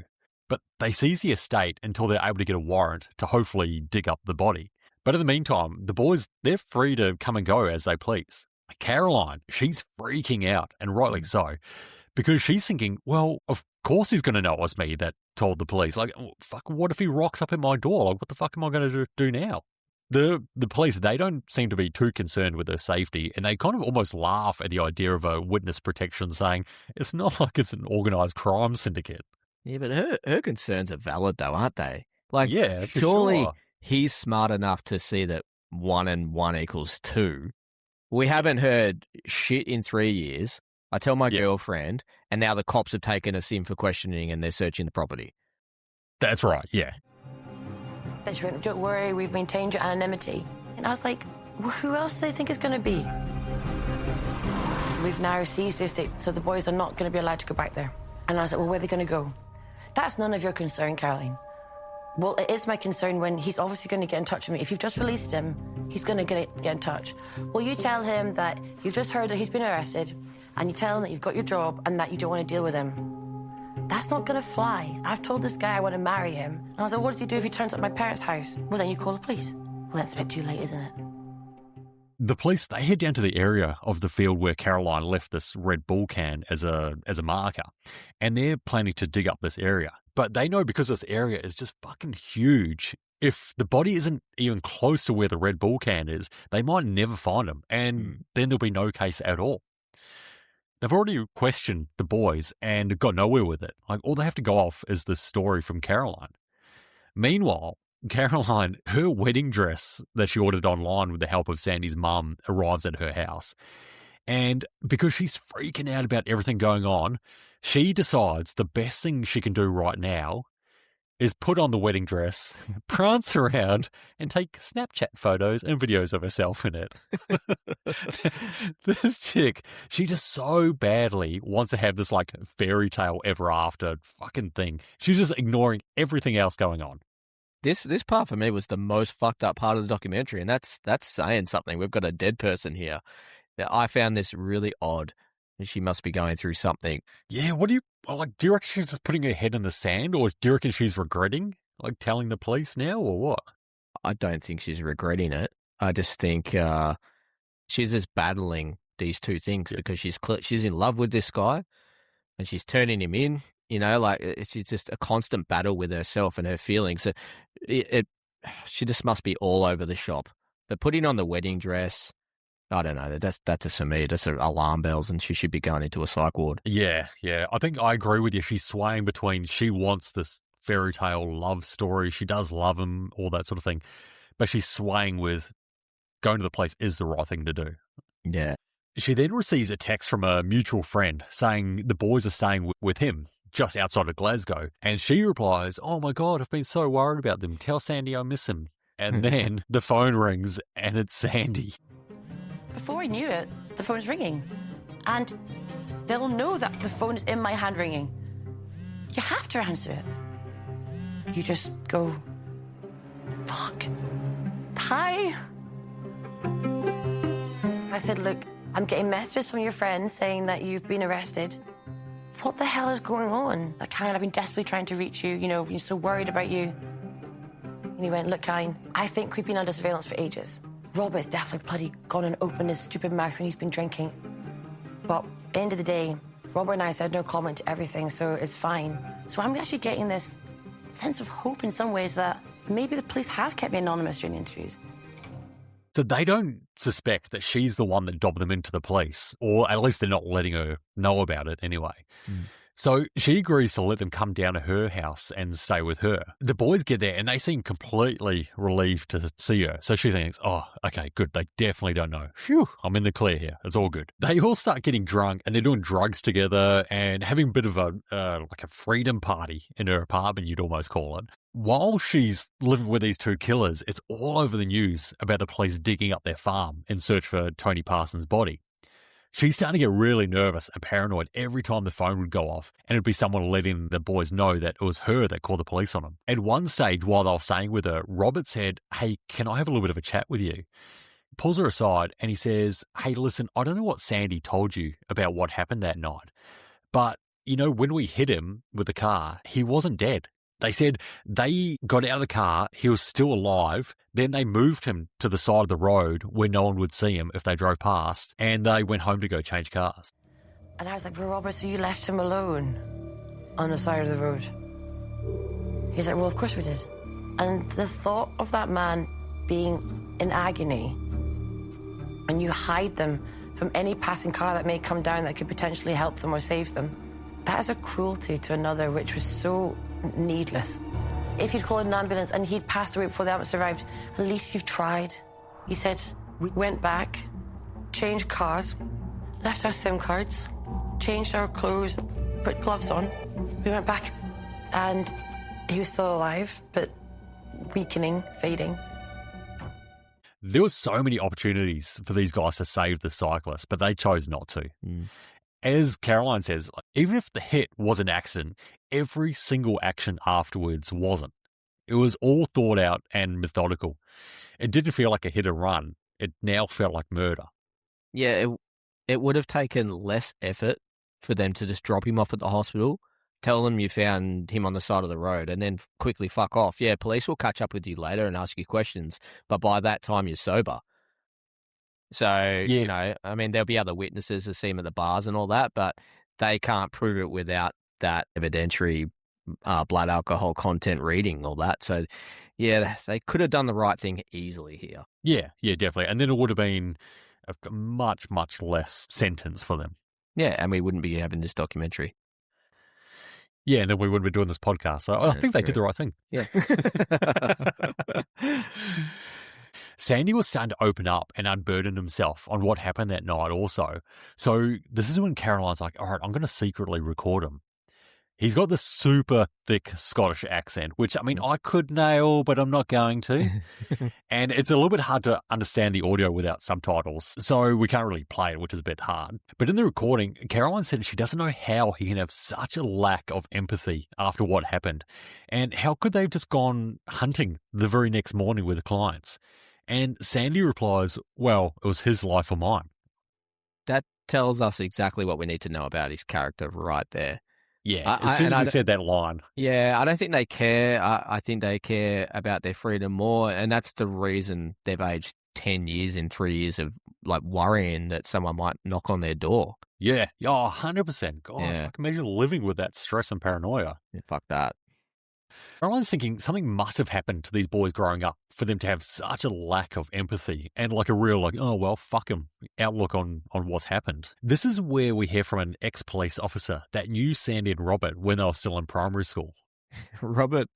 S3: But they seize the estate until they're able to get a warrant to hopefully dig up the body. But in the meantime, the boys, they're free to come and go as they please. Caroline, she's freaking out, and rightly so, because she's thinking, well, of course he's going to know it was me that told the police. Like, fuck, what if he rocks up at my door? Like, what the fuck am I going to do now? The police, they don't seem to be too concerned with her safety, and they kind of almost laugh at the idea of a witness protection, saying it's not like it's an organised crime syndicate.
S2: Yeah, but her concerns are valid, though, aren't they? Like,
S3: yeah,
S2: surely
S3: sure.
S2: He's smart enough to see that 1 and 1 equals 2. We haven't heard shit in 3 years. I tell my girlfriend, and now the cops have taken us in for questioning and they're searching the property.
S3: That's right, yeah.
S4: She went, don't worry, we've maintained your anonymity. And I was like, well, who else do they think it's going to be? We've now seized the estate, so the boys are not going to be allowed to go back there. And I was like, well, where are they going to go? That's none of your concern, Caroline. Well, it is my concern when he's obviously going to get in touch with me. If you've just released him, he's going to get in touch. Well, you tell him that you've just heard that he's been arrested, and you tell him that you've got your job and that you don't want to deal with him. That's not going to fly. I've told this guy I want to marry him. And I was like, what does he do if he turns up at my parents' house? Well, then you call the police. Well, that's a bit too late, isn't it?
S3: The police, they head down to the area of the field where Caroline left this Red Bull can as a marker, and they're planning to dig up this area. But they know because this area is just fucking huge, if the body isn't even close to where the Red Bull can is, they might never find him, and then there'll be no case at all. They've already questioned the boys and got nowhere with it. Like, all they have to go off is this story from Caroline. Meanwhile, Caroline, her wedding dress that she ordered online with the help of Sandy's mum arrives at her house. And because she's freaking out about everything going on, she decides the best thing she can do right now is put on the wedding dress, prance around, and take Snapchat photos and videos of herself in it. This chick, she just so badly wants to have this, like, fairy tale ever after fucking thing. She's just ignoring everything else going on.
S2: This part for me was the most fucked up part of the documentary, and that's saying something. We've got a dead person here. I found this really odd. She must be going through something.
S3: Yeah, what do you reckon she's just putting her head in the sand, or do you reckon she's regretting, like, telling the police now, or what?
S2: I don't think she's regretting it. I just think she's just battling these two things because she's in love with this guy and she's turning him in. You know, like, she's just a constant battle with herself and her feelings. So she just must be all over the shop. But putting on the wedding dress, I don't know. That's just for me. That's alarm bells, and she should be going into a psych ward.
S3: Yeah. I think I agree with you. She's swaying between she wants this fairy tale love story. She does love him, all that sort of thing. But she's swaying with going to the place is the right thing to do.
S2: Yeah.
S3: She then receives a text from a mutual friend saying the boys are staying with him just outside of Glasgow. And she replies, oh my God, I've been so worried about them. Tell Sandy I miss him. And then the phone rings and it's Sandy.
S4: Before I knew it, the phone's ringing. And they'll know that the phone is in my hand ringing. You have to answer it. You just go, fuck. Hi. I said, look, I'm getting messages from your friends saying that you've been arrested. What the hell is going on? Like, Kyle, I've been desperately trying to reach you. You know, we're so worried about you. And he went, look, Kyle, I think we've been under surveillance for ages. Robert's definitely bloody gone and opened his stupid mouth when he's been drinking. But end of the day, Robert and I said no comment to everything, so it's fine. So I'm actually getting this sense of hope in some ways that maybe the police have kept me anonymous during the interviews.
S3: So they don't suspect that she's the one that dobbed them into the police, or at least they're not letting her know about it anyway. So she agrees to let them come down to her house and stay with her. The boys get there and they seem completely relieved to see her. So she thinks, oh, okay, good. They definitely don't know. Phew, I'm in the clear here. It's all good. They all start getting drunk and they're doing drugs together and having a bit of a freedom party in her apartment, you'd almost call it. While she's living with these two killers, it's all over the news about the police digging up their farm in search for Tony Parsons' body. She's starting to get really nervous and paranoid every time the phone would go off, and it'd be someone letting the boys know that it was her that called the police on them. At one stage, while they were staying with her, Robert said, hey, can I have a little bit of a chat with you? He pulls her aside and he says, hey, listen, I don't know what Sandy told you about what happened that night, but, when we hit him with the car, he wasn't dead. They said they got out of the car, he was still alive, then they moved him to the side of the road where no one would see him if they drove past, and they went home to go change cars.
S4: And I was like, well, Robert, so you left him alone on the side of the road? He's like, well, of course we did. And the thought of that man being in agony, and you hide them from any passing car that may come down that could potentially help them or save them, that is a cruelty to another which was so needless. If you'd called an ambulance and he'd passed away before the ambulance arrived, at least you've tried. He said, we went back, changed cars, left our SIM cards, changed our clothes, put gloves on. We went back and he was still alive, but weakening, fading.
S3: There were so many opportunities for these guys to save the cyclist, but they chose not to. As Caroline says, even if the hit was an accident, every single action afterwards wasn't. It was all thought out and methodical. It didn't feel like a hit and run. It now felt like murder.
S2: Yeah, it would have taken less effort for them to just drop him off at the hospital, tell them you found him on the side of the road, and then quickly fuck off. Yeah, police will catch up with you later and ask you questions, but by that time you're sober. So, I mean, there'll be other witnesses to see him at the bars and all that, but they can't prove it without that evidentiary blood alcohol content reading, all that. So, yeah, they could have done the right thing easily here.
S3: Yeah, definitely. And then it would have been a much, much less sentence for them.
S2: Yeah, and we wouldn't be having this documentary.
S3: Yeah, and then we wouldn't be doing this podcast. So I think they did the right thing.
S2: Yeah.
S3: Sandy was starting to open up and unburden himself on what happened that night also. So this is when Caroline's like, all right, I'm going to secretly record him. He's got this super thick Scottish accent, which, I mean, I could nail, but I'm not going to. And it's a little bit hard to understand the audio without subtitles, so we can't really play it, which is a bit hard. But in the recording, Caroline said she doesn't know how he can have such a lack of empathy after what happened. And how could they have just gone hunting the very next morning with the clients? And Sandy replies, well, it was his life or mine.
S2: That tells us exactly what we need to know about his character right there.
S3: Yeah, as soon as he said that line.
S2: Yeah, I don't think they care. I think they care about their freedom more, and that's the reason they've aged 10 years in 3 years of like worrying that someone might knock on their door.
S3: Yeah, 100%. God,
S2: Yeah.
S3: I can imagine living with that stress and paranoia.
S2: Yeah, fuck that.
S3: Caroline's thinking something must have happened to these boys growing up for them to have such a lack of empathy and like a real oh, well, fuck him outlook on what's happened. This is where we hear from an ex-police officer that knew Sandy and Robert when they were still in primary school.
S2: Robert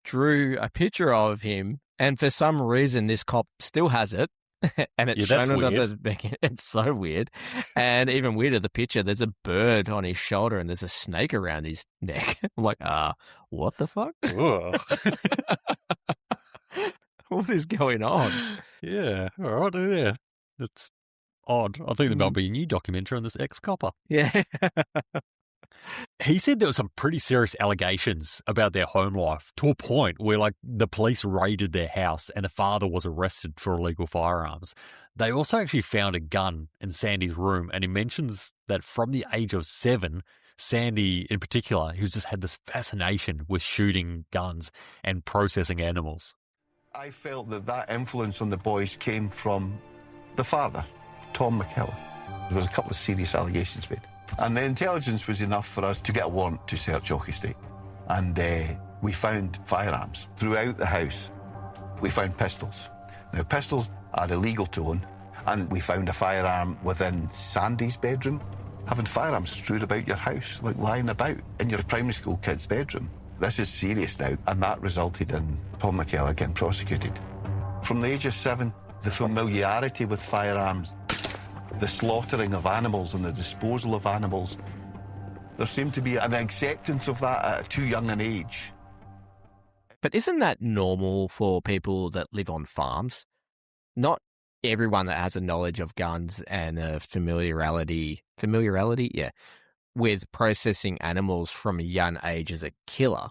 S2: drew a picture of him, and for some reason this cop still has it. And it's shown it on the it's so weird. And even weirder, the picture, there's a bird on his shoulder and there's a snake around his neck. I'm like, what the fuck? What is going on?
S3: Yeah, all right, yeah. It's odd. I think there might be a new documentary on this ex-copper.
S2: Yeah.
S3: He said there were some pretty serious allegations about their home life to a point where, like, the police raided their house and the father was arrested for illegal firearms. They also actually found a gun in Sandy's room, and he mentions that from the age of 7, Sandy in particular, who's just had this fascination with shooting guns and processing animals.
S13: I felt that influence on the boys came from the father, Tom McKellar. There was a couple of serious allegations made. And the intelligence was enough for us to get a warrant to search Jock Estate. And we found firearms throughout the house. We found pistols. Now, pistols are illegal to own. And we found a firearm within Sandy's bedroom. having firearms strewed about your house, like lying about in your primary school kid's bedroom. This is serious now, and that resulted in Tom McKellar getting prosecuted. From the age of 7, the familiarity with firearms, the slaughtering of animals and the disposal of animals, there seemed to be an acceptance of that at too young an age.
S2: But isn't that normal for people that live on farms? Not everyone that has a knowledge of guns and a familiarity, yeah, with processing animals from a young age as a killer.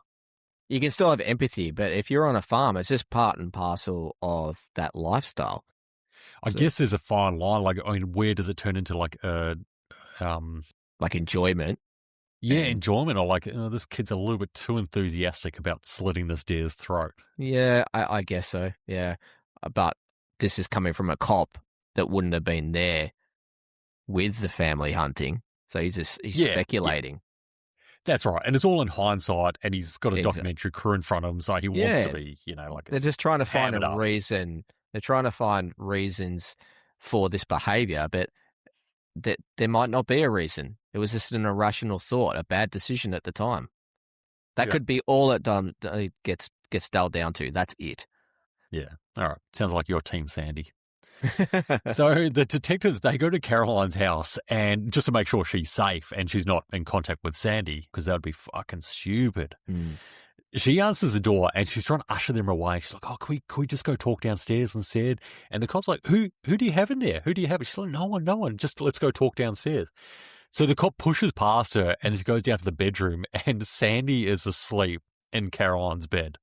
S2: You can still have empathy, but if you're on a farm, it's just part and parcel of that lifestyle.
S3: I guess there's a fine line. Like, I mean, where does it turn into like
S2: enjoyment?
S3: Yeah, enjoyment, or like, this kid's a little bit too enthusiastic about slitting this deer's throat.
S2: Yeah, I guess so. Yeah, but this is coming from a cop that wouldn't have been there with the family hunting, so he's speculating. Yeah.
S3: That's right, and it's all in hindsight, and he's got a documentary crew in front of him, so he wants to be, like...
S2: They're just trying to find a reason. They're trying to find reasons for this behaviour, but there might not be a reason. It was just an irrational thought, a bad decision at the time. That could be all it gets dialed down to. That's it.
S3: Yeah. All right. Sounds like your team, Sandy. So the detectives, they go to Caroline's house and just to make sure she's safe and she's not in contact with Sandy, because that would be fucking stupid. She answers the door and she's trying to usher them away. She's like, "Oh, can we just go talk downstairs instead?" And the cop's like, "Who do you have in there? Who do you have?" She's like, no one. Just let's go talk downstairs. So the cop pushes past her and she goes down to the bedroom, and Sandy is asleep in Caroline's bed.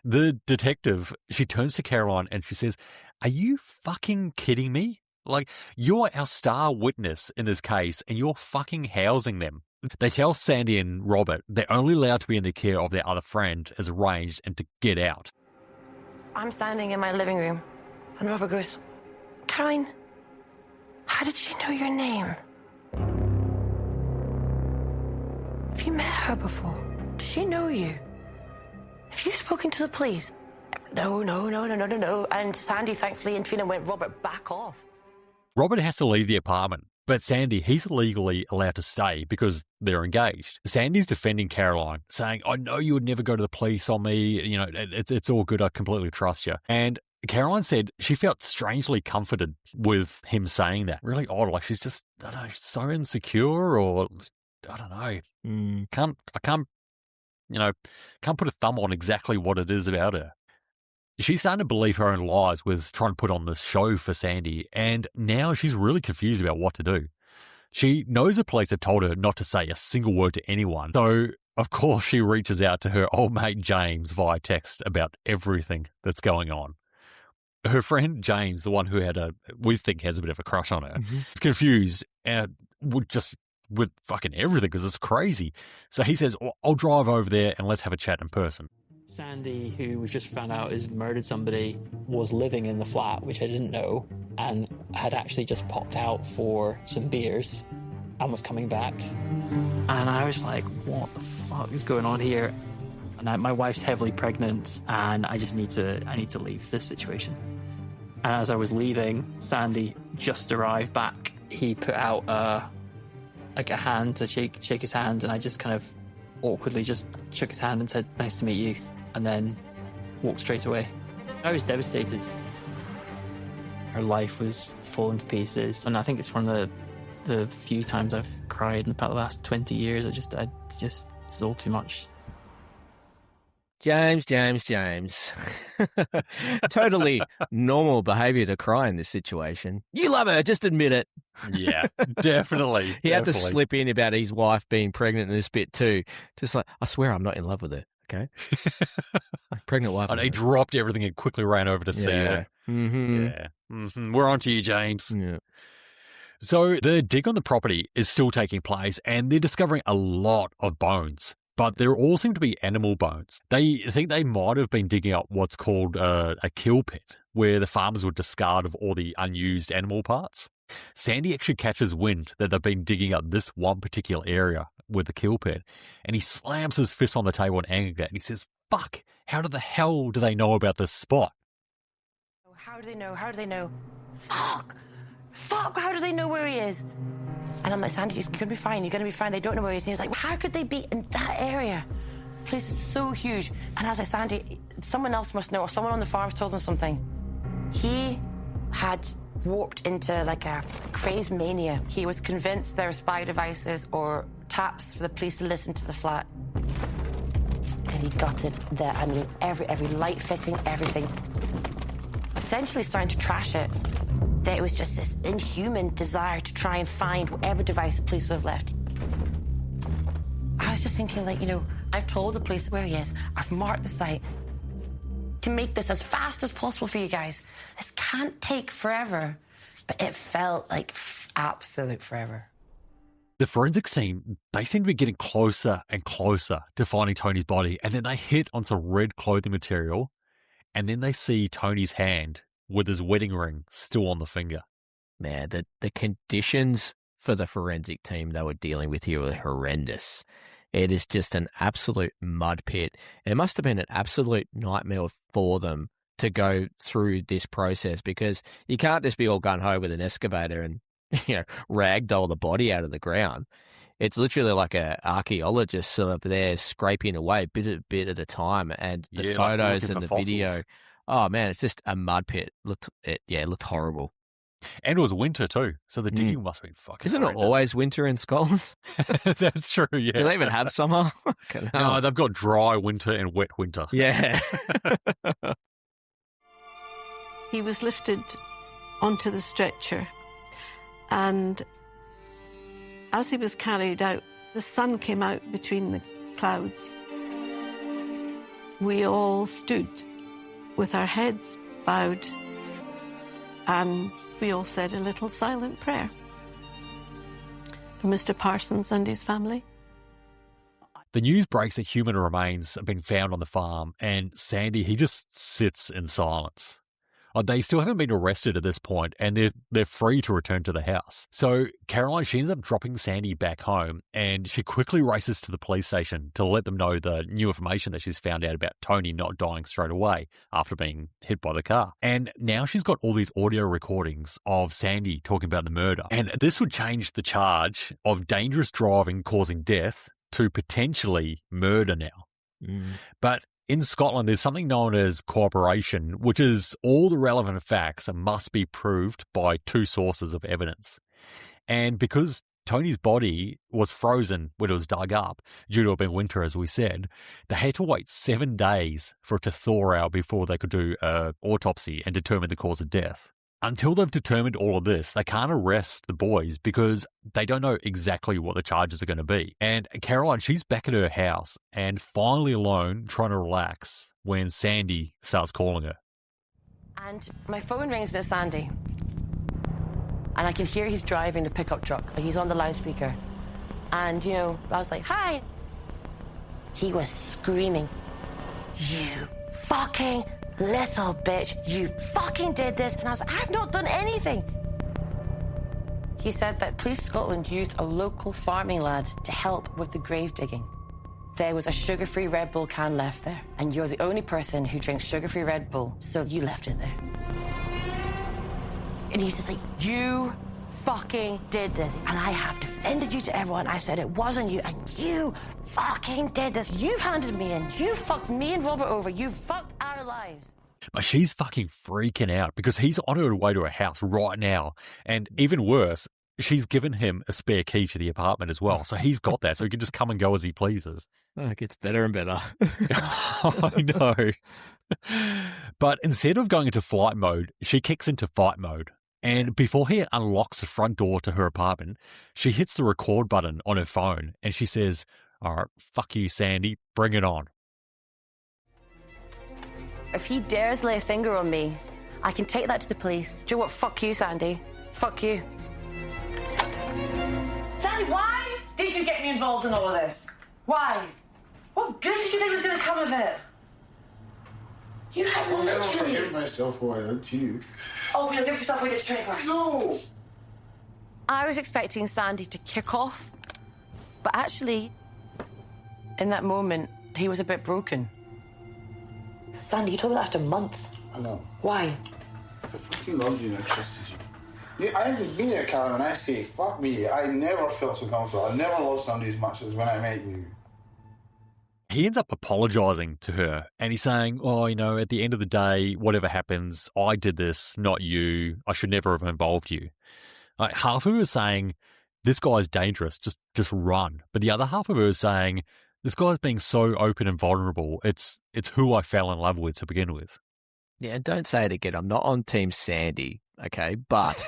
S3: The detective, she turns to Caroline and she says, "Are you fucking kidding me? Like, you're our star witness in this case and you're fucking housing them." They tell Sandy and Robert they're only allowed to be in the care of their other friend as arranged and to get out.
S4: I'm standing in my living room and Robert goes, "Caroline, how did she know your name? Have you met her before? Does she know you? Have you spoken to the police?" No. And Sandy thankfully and Trina went, "Robert, back off."
S3: Robert has to leave the apartment, but Sandy, he's legally allowed to stay because they're engaged. Sandy's defending Caroline, saying, "I know you would never go to the police on me. It's all good. I completely trust you." And Caroline said she felt strangely comforted with him saying that. Really odd. Like, she's just, I don't know, so insecure, or I don't know. Can't put a thumb on exactly what it is about her. She's starting to believe her own lies with trying to put on this show for Sandy, and now she's really confused about what to do. She knows the police have told her not to say a single word to anyone, so of course she reaches out to her old mate James via text about everything that's going on. Her friend James, the one who we think has a bit of a crush on her, is confused with fucking everything because it's crazy. So he says, "I'll drive over there and let's have a chat in person."
S14: Sandy, who we've just found out has murdered somebody, was living in the flat, which I didn't know, and had actually just popped out for some beers and was coming back. And I was like, what the fuck is going on here? And my wife's heavily pregnant, and I need to leave this situation. And as I was leaving, Sandy just arrived back. He put out a hand to shake his hand, and I just kind of awkwardly just shook his hand and said, "Nice to meet you," and then walked straight away. I was devastated. Her life was falling to pieces, and I think it's one of the few times I've cried in the last 20 years. It's all too much.
S2: James. Totally normal behaviour to cry in this situation. You love her, just admit it.
S3: Yeah, definitely.
S2: He had to slip in about his wife being pregnant in this bit too. Just like, I swear I'm not in love with her, okay? Pregnant wife.
S3: And he dropped everything and quickly ran over to see her.
S2: Mm-hmm.
S3: Yeah. Mm-hmm. We're on to you, James.
S2: Yeah.
S3: So the dig on the property is still taking place, and they're discovering a lot of bones. But there all seem to be animal bones. They think they might have been digging up what's called a kill pit, where the farmers would discard of all the unused animal parts. Sandy actually catches wind that they've been digging up this one particular area with the kill pit, and he slams his fist on the table in anger, and he says, "Fuck, how the hell do they know about this spot?"
S4: How do they know? Fuck, how do they know where he is? And I'm like, Sandy, you're going to be fine. You're going to be fine. They don't know where he is. And he was like, how could they be in that area? The place is so huge. And I was like, Sandy, someone else must know, or someone on the farm told them something. He had warped into like a crazed mania. He was convinced there were spy devices or taps for the police to listen to the flat. And he gutted every light fitting, everything. Essentially starting to trash it. That it was just this inhuman desire to try and find whatever device the police would have left. I was just thinking, like, I've told the police where he is. I've marked the site. To make this as fast as possible for you guys. This can't take forever. But it felt like absolute forever.
S3: The forensics team, they seem to be getting closer and closer to finding Tony's body, and then they hit on some red clothing material, and then they see Tony's hand with his wedding ring still on the finger.
S2: Man, the conditions for the forensic team they were dealing with here were horrendous. It is just an absolute mud pit. It must have been an absolute nightmare for them to go through this process, because you can't just be all gung-ho with an excavator and, ragdoll the body out of the ground. It's literally like an archaeologist sort of there scraping away bit at a time, and the photos and the video. Oh man, it's just a mud pit. It looked horrible.
S3: And it was winter too, so the digging must have been fucking
S2: Isn't
S3: horrendous.
S2: it always winter in Scotland?
S3: That's true, yeah.
S2: Do they even have summer?
S3: No, they've got dry winter and wet winter.
S2: Yeah.
S8: He was lifted onto the stretcher, and as he was carried out, the sun came out between the clouds. We all stood with our heads bowed, and we all said a little silent prayer for Mr. Parsons and his family.
S3: The news breaks that human remains have been found on the farm, and Sandy, he just sits in silence. They still haven't been arrested at this point, and they're free to return to the house. So Caroline, she ends up dropping Sandy back home, and she quickly races to the police station to let them know the new information that she's found out about Tony not dying straight away after being hit by the car. And now she's got all these audio recordings of Sandy talking about the murder. And this would change the charge of dangerous driving causing death to potentially murder now. But in Scotland, there's something known as cooperation, which is all the relevant facts must be proved by two sources of evidence. And because Tony's body was frozen when it was dug up, due to it being winter, as we said, they had to wait 7 days for it to thaw out before they could do an autopsy and determine the cause of death. Until they've determined all of this, they can't arrest the boys because they don't know exactly what the charges are going to be. And Caroline, she's back at her house and finally alone, trying to relax, when Sandy starts calling her.
S4: And my phone rings and it's Sandy. And I can hear he's driving the pickup truck. He's on the loudspeaker. And, I was like, hi. He was screaming, you fucking little bitch, you fucking did this. And I was like, I've not done anything. He said that Police Scotland used a local farming lad to help with the grave digging. There was a sugar-free Red Bull can left there, and you're the only person who drinks sugar-free Red Bull, so you left it there. And he's just like, you fucking did this, and I have defended you to everyone. I said it wasn't you, and you fucking did this. You've handed me in. You fucked me and Robert over. You fucked our lives.
S3: But she's fucking freaking out because he's on her way to her house right now. And even worse, she's given him a spare key to the apartment as well. So he's got that, so he can just come and go as he pleases.
S2: Oh, it gets better and better.
S3: I know. But instead of going into flight mode, she kicks into fight mode. And before he unlocks the front door to her apartment, she hits the record button on her phone and she says, all right, fuck you, Sandy, bring it on.
S4: If he dares lay a finger on me, I can take that to the police. Do you know what? Fuck you, Sandy. Fuck you. Sandy, why did you get me involved in all of this? Why? What good did you think was going to come of it? You have literally...
S7: I hurt myself while I hurt you.
S4: Oh, we don't give yourself away to trade horse.
S7: No!
S4: I was expecting Sandy to kick off, but actually, in that moment, he was a bit broken. Sandy, you told me that after a month.
S7: I know.
S4: Why?
S7: He loved you and I trusted you. I haven't been here, Callum, and I say, fuck me, I never felt so comfortable. I never loved somebody as much as when I met you.
S3: He ends up apologising to her, and he's saying, oh, at the end of the day, whatever happens, I did this, not you. I should never have involved you. Like, half of her is saying, this guy's dangerous, just run. But the other half of her is saying, this guy's being so open and vulnerable. It's who I fell in love with to begin with.
S2: Yeah, and don't say it again. I'm not on Team Sandy, okay? But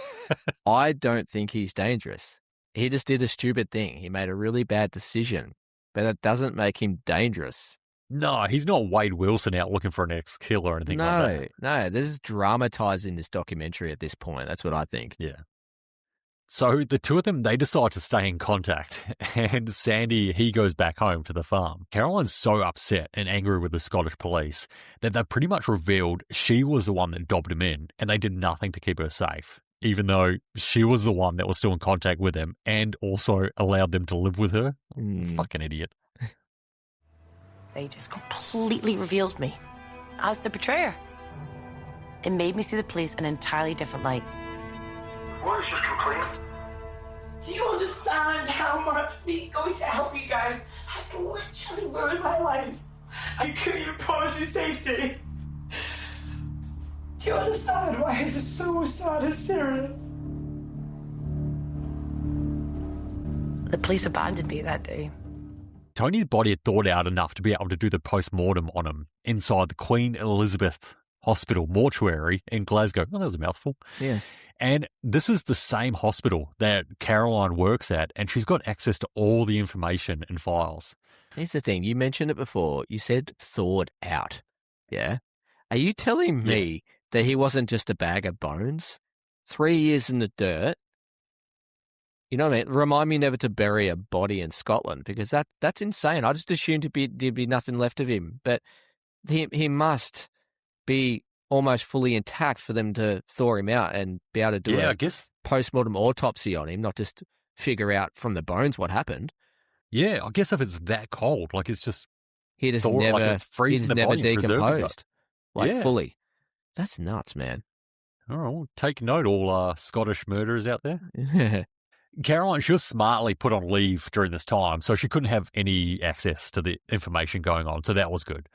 S2: I don't think he's dangerous. He just did a stupid thing. He made a really bad decision. But that doesn't make him dangerous.
S3: No, he's not Wade Wilson out looking for an ex-killer or anything like that.
S2: No, this is dramatising this documentary at this point. That's what I think.
S3: Yeah. So the two of them, they decide to stay in contact, and Sandy, he goes back home to the farm. Caroline's so upset and angry with the Scottish police that they pretty much revealed she was the one that dobbed him in, and they did nothing to keep her safe, even though she was the one that was still in contact with them and also allowed them to live with her. Fucking idiot.
S4: They just completely revealed me as the betrayer. It made me see the police in an entirely different light.
S15: What is your complaint?
S8: Do you understand how much me going to help you guys has literally ruined my life? I couldn't even promise you safety. Do you understand why this is so sad and serious?
S4: The police abandoned me that day.
S3: Tony's body had thawed out enough to be able to do the post-mortem on him inside the Queen Elizabeth Hospital mortuary in Glasgow. Oh, that was a mouthful.
S2: Yeah.
S3: And this is the same hospital that Caroline works at, and she's got access to all the information and files.
S2: Here's the thing. You mentioned it before. You said thawed out. Yeah? Are you telling me that he wasn't just a bag of bones? 3 years in the dirt? You know what I mean? Remind me never to bury a body in Scotland, because that's insane. I just assumed there'd be nothing left of him. But he must be almost fully intact for them to thaw him out and be able to do a post-mortem autopsy on him, not just figure out from the bones what happened.
S3: Yeah, I guess if it's that cold, like it's just
S2: he just never decomposed,
S3: like
S2: fully. That's nuts, man.
S3: All right, well, take note, all Scottish murderers out there. Caroline, she was smartly put on leave during this time, so she couldn't have any access to the information going on, so that was good.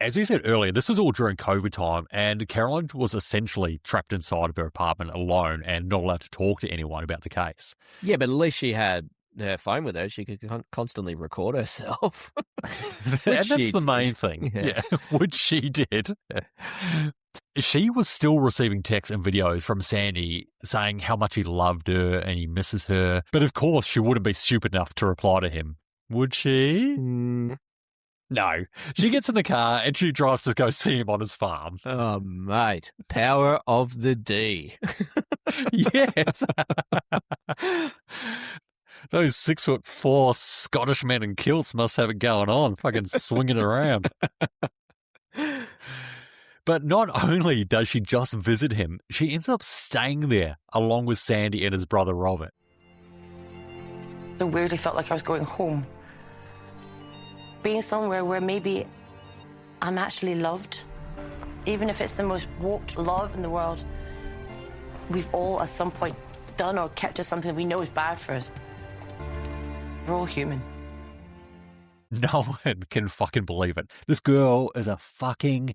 S3: As we said earlier, this was all during COVID time, and Caroline was essentially trapped inside of her apartment alone and not allowed to talk to anyone about the case.
S2: Yeah, but at least she had her phone with her. She could constantly record herself.
S3: And that's the main thing, which she did. She was still receiving texts and videos from Sandy saying how much he loved her and he misses her. But of course, she wouldn't be stupid enough to reply to him. Would she? No. She gets in the car and she drives to go see him on his farm.
S2: Oh, mate. Power of the D.
S3: Yes. Those 6'4" Scottish men in kilts must have it going on, fucking swinging around. But not only does she just visit him, she ends up staying there along with Sandy and his brother Robert.
S4: I weirdly felt like I was going home. Being somewhere where maybe I'm actually loved. Even if it's the most warped love in the world, we've all at some point done or kept to something we know is bad for us. We're all human.
S3: No one can fucking believe it. This girl is a fucking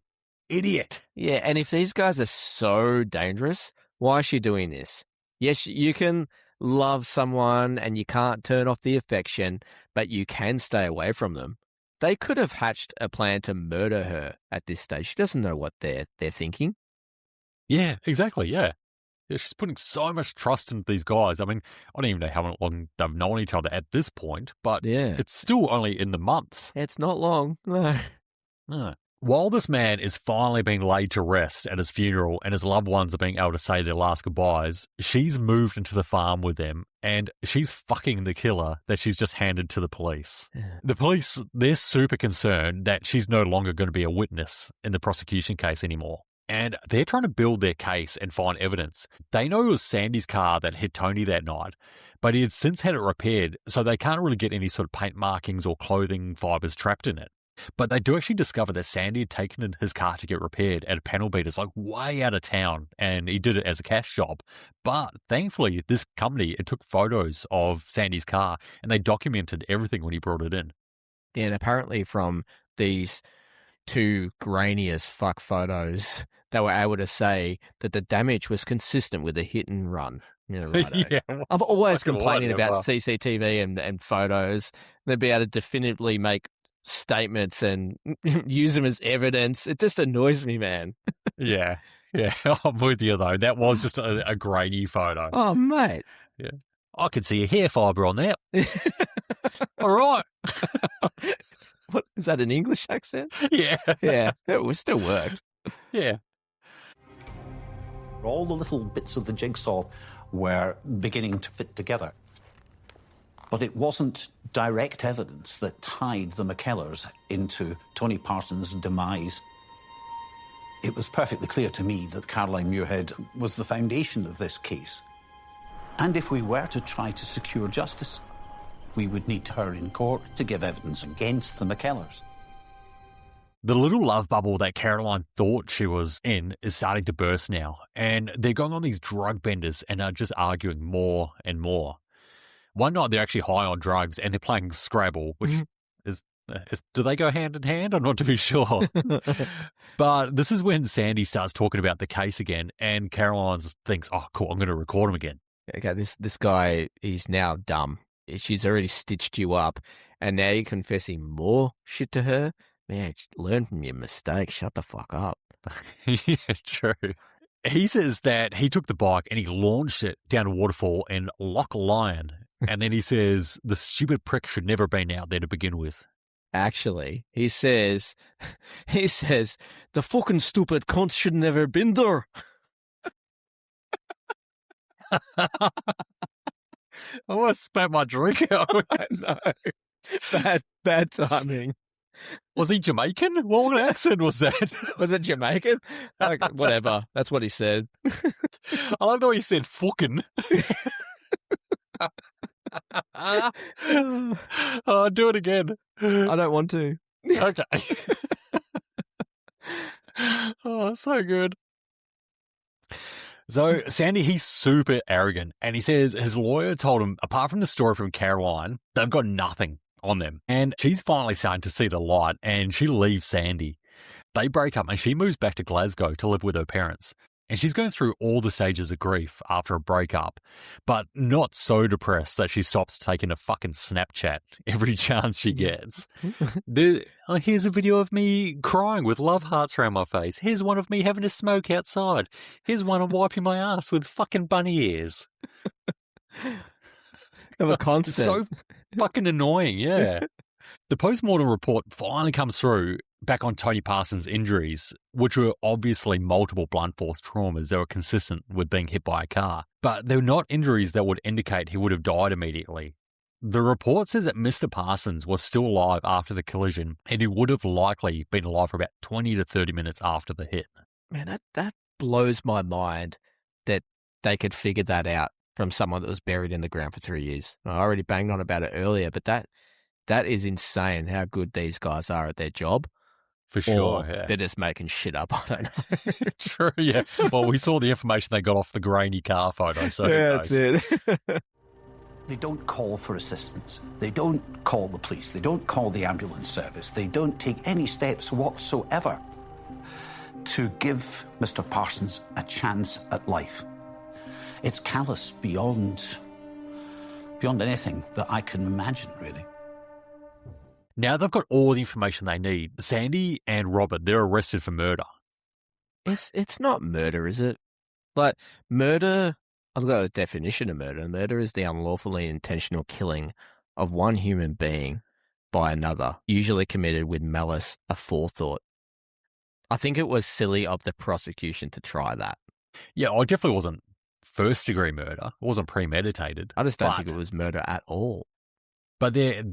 S3: idiot.
S2: Yeah, and if these guys are so dangerous, why is she doing this? Yes, you can love someone and you can't turn off the affection, but you can stay away from them. They could have hatched a plan to murder her at this stage. She doesn't know what they're thinking.
S3: Yeah, exactly, yeah. She's putting so much trust into these guys. I mean, I don't even know how long they've known each other at this point, but it's still only in the months.
S2: It's not long, no.
S3: While this man is finally being laid to rest at his funeral and his loved ones are being able to say their last goodbyes, she's moved into the farm with them and she's fucking the killer that she's just handed to the police. The police, they're super concerned that she's no longer going to be a witness in the prosecution case anymore. And they're trying to build their case and find evidence. They know it was Sandy's car that hit Tony that night, but he had since had it repaired, so they can't really get any sort of paint markings or clothing fibres trapped in it. But they do actually discover that Sandy had taken his car to get repaired at a panel beater's like way out of town, and he did it as a cash job. But thankfully, this company, it took photos of Sandy's car, and they documented everything when he brought it in.
S2: Yeah, and apparently from these 2 grainy as fuck photos, they were able to say that the damage was consistent with a hit and run. Yeah, right.
S3: Yeah,
S2: I'm always complaining
S3: what?
S2: about CCTV and photos. They'd be able to definitively make statements and use them as evidence. It just annoys me, man.
S3: Yeah, I'm with you, though. That was just a grainy photo.
S2: Oh, mate.
S3: Yeah. I could see a hair fibre on that. All right.
S2: What, is that an English accent?
S3: Yeah.
S2: Yeah, it still worked.
S3: Yeah.
S16: All the little bits of the jigsaw were beginning to fit together. But it wasn't direct evidence that tied the McKellars into Tony Parsons' demise. It was perfectly clear to me that Caroline Muirhead was the foundation of this case. And if we were to try to secure justice, we would need her in court to give evidence against the McKellars.
S3: The little love bubble that Caroline thought she was in is starting to burst now, and they're going on these drug benders and are just arguing more and more. One night they're actually high on drugs and they're playing Scrabble, which is do they go hand in hand? I'm not too sure. But this is when Sandy starts talking about the case again, and Caroline thinks, oh, cool, I'm going to record him again.
S2: Okay, this guy, he's now dumb. She's already stitched you up, and now you're confessing more shit to her? Man, just learn from your mistakes. Shut the fuck up.
S3: Yeah, true. He says that he took the bike and he launched it down a waterfall in Loch Lyon. And then he says the stupid prick should never have been out there to begin with.
S2: Actually, he says, the fucking stupid cunt should never have been there.
S3: I want to spat my drink out.
S2: No. Bad timing.
S3: Was he Jamaican? What accent was that?
S2: Was it Jamaican? Okay, whatever. That's what he said.
S3: I love the way he said fucking. Oh, do it again.
S2: I don't want to.
S3: Okay. Oh, so good. So Sandy, he's super arrogant, and he says his lawyer told him, apart from the story from Caroline, they've got nothing on them. And she's finally starting to see the light, and she leaves Sandy. They break up, and she moves back to Glasgow to live with her parents. And she's going through all the stages of grief after a breakup, but not so depressed that she stops taking a fucking Snapchat every chance she gets. Here's a video of me crying with love hearts around my face. Here's one of me having a smoke outside. Here's one of wiping my ass with fucking bunny ears.
S2: Of a constant.
S3: It's so fucking annoying, yeah. The postmortem report finally comes through back on Tony Parsons' injuries, which were obviously multiple blunt force traumas that were consistent with being hit by a car. But they were not injuries that would indicate he would have died immediately. The report says that Mr. Parsons was still alive after the collision, and he would have likely been alive for about 20 to 30 minutes after the hit.
S2: Man, that blows my mind that they could figure that out from someone that was buried in the ground for 3 years. I already banged on about it earlier, but that is insane how good these guys are at their job.
S3: For sure,
S2: or
S3: yeah.
S2: they're just making shit up. I don't know.
S3: True, yeah. Well, we saw the information they got off the grainy car photo, so
S2: yeah, that's it.
S16: They don't call for assistance. They don't call the police. They don't call the ambulance service. They don't take any steps whatsoever to give Mr. Parsons a chance at life. It's callous beyond anything that I can imagine, really.
S3: Now they've got all the information they need. Sandy and Robert, they're arrested for murder.
S2: It's not murder, is it? Like, murder, I've got a definition of murder. Murder is the unlawfully intentional killing of one human being by another, usually committed with malice aforethought. I think it was silly of the prosecution to try that.
S3: Yeah, it definitely wasn't first-degree murder. It wasn't premeditated.
S2: I just don't think it was murder at all.
S3: But their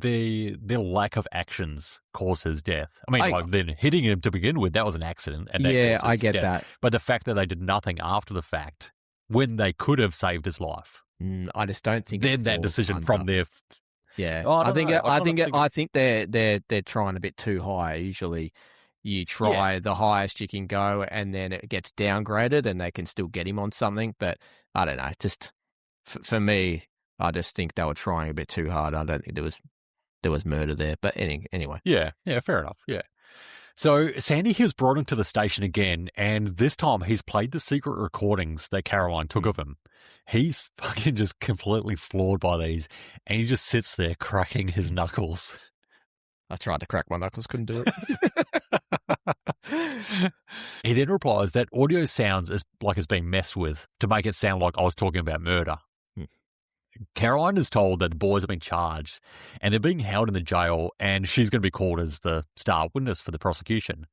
S3: lack of actions caused his death. I mean, like, then hitting him to begin with, that was an accident. And
S2: yeah, I get that.
S3: But the fact that they did nothing after the fact, when they could have saved his life.
S2: I just don't think
S3: then that decision from their
S2: Yeah,
S3: Oh,
S2: I think
S3: know.
S2: they're trying a bit too high. Usually, you try the highest you can go, and then it gets downgraded, and they can still get him on something. But I don't know. Just for me, I just think they were trying a bit too hard. I don't think there was murder there. But anyway.
S3: Yeah, fair enough. Yeah. So Sandy was brought into the station again, and this time he's played the secret recordings that Caroline took of him. He's fucking just completely floored by these, and he just sits there cracking his knuckles.
S2: I tried to crack my knuckles, couldn't do it.
S3: He then replies that audio sounds like it's been messed with to make it sound like I was talking about murder. Caroline is told that the boys have been charged and they're being held in the jail, and she's going to be called as the star witness for the prosecution.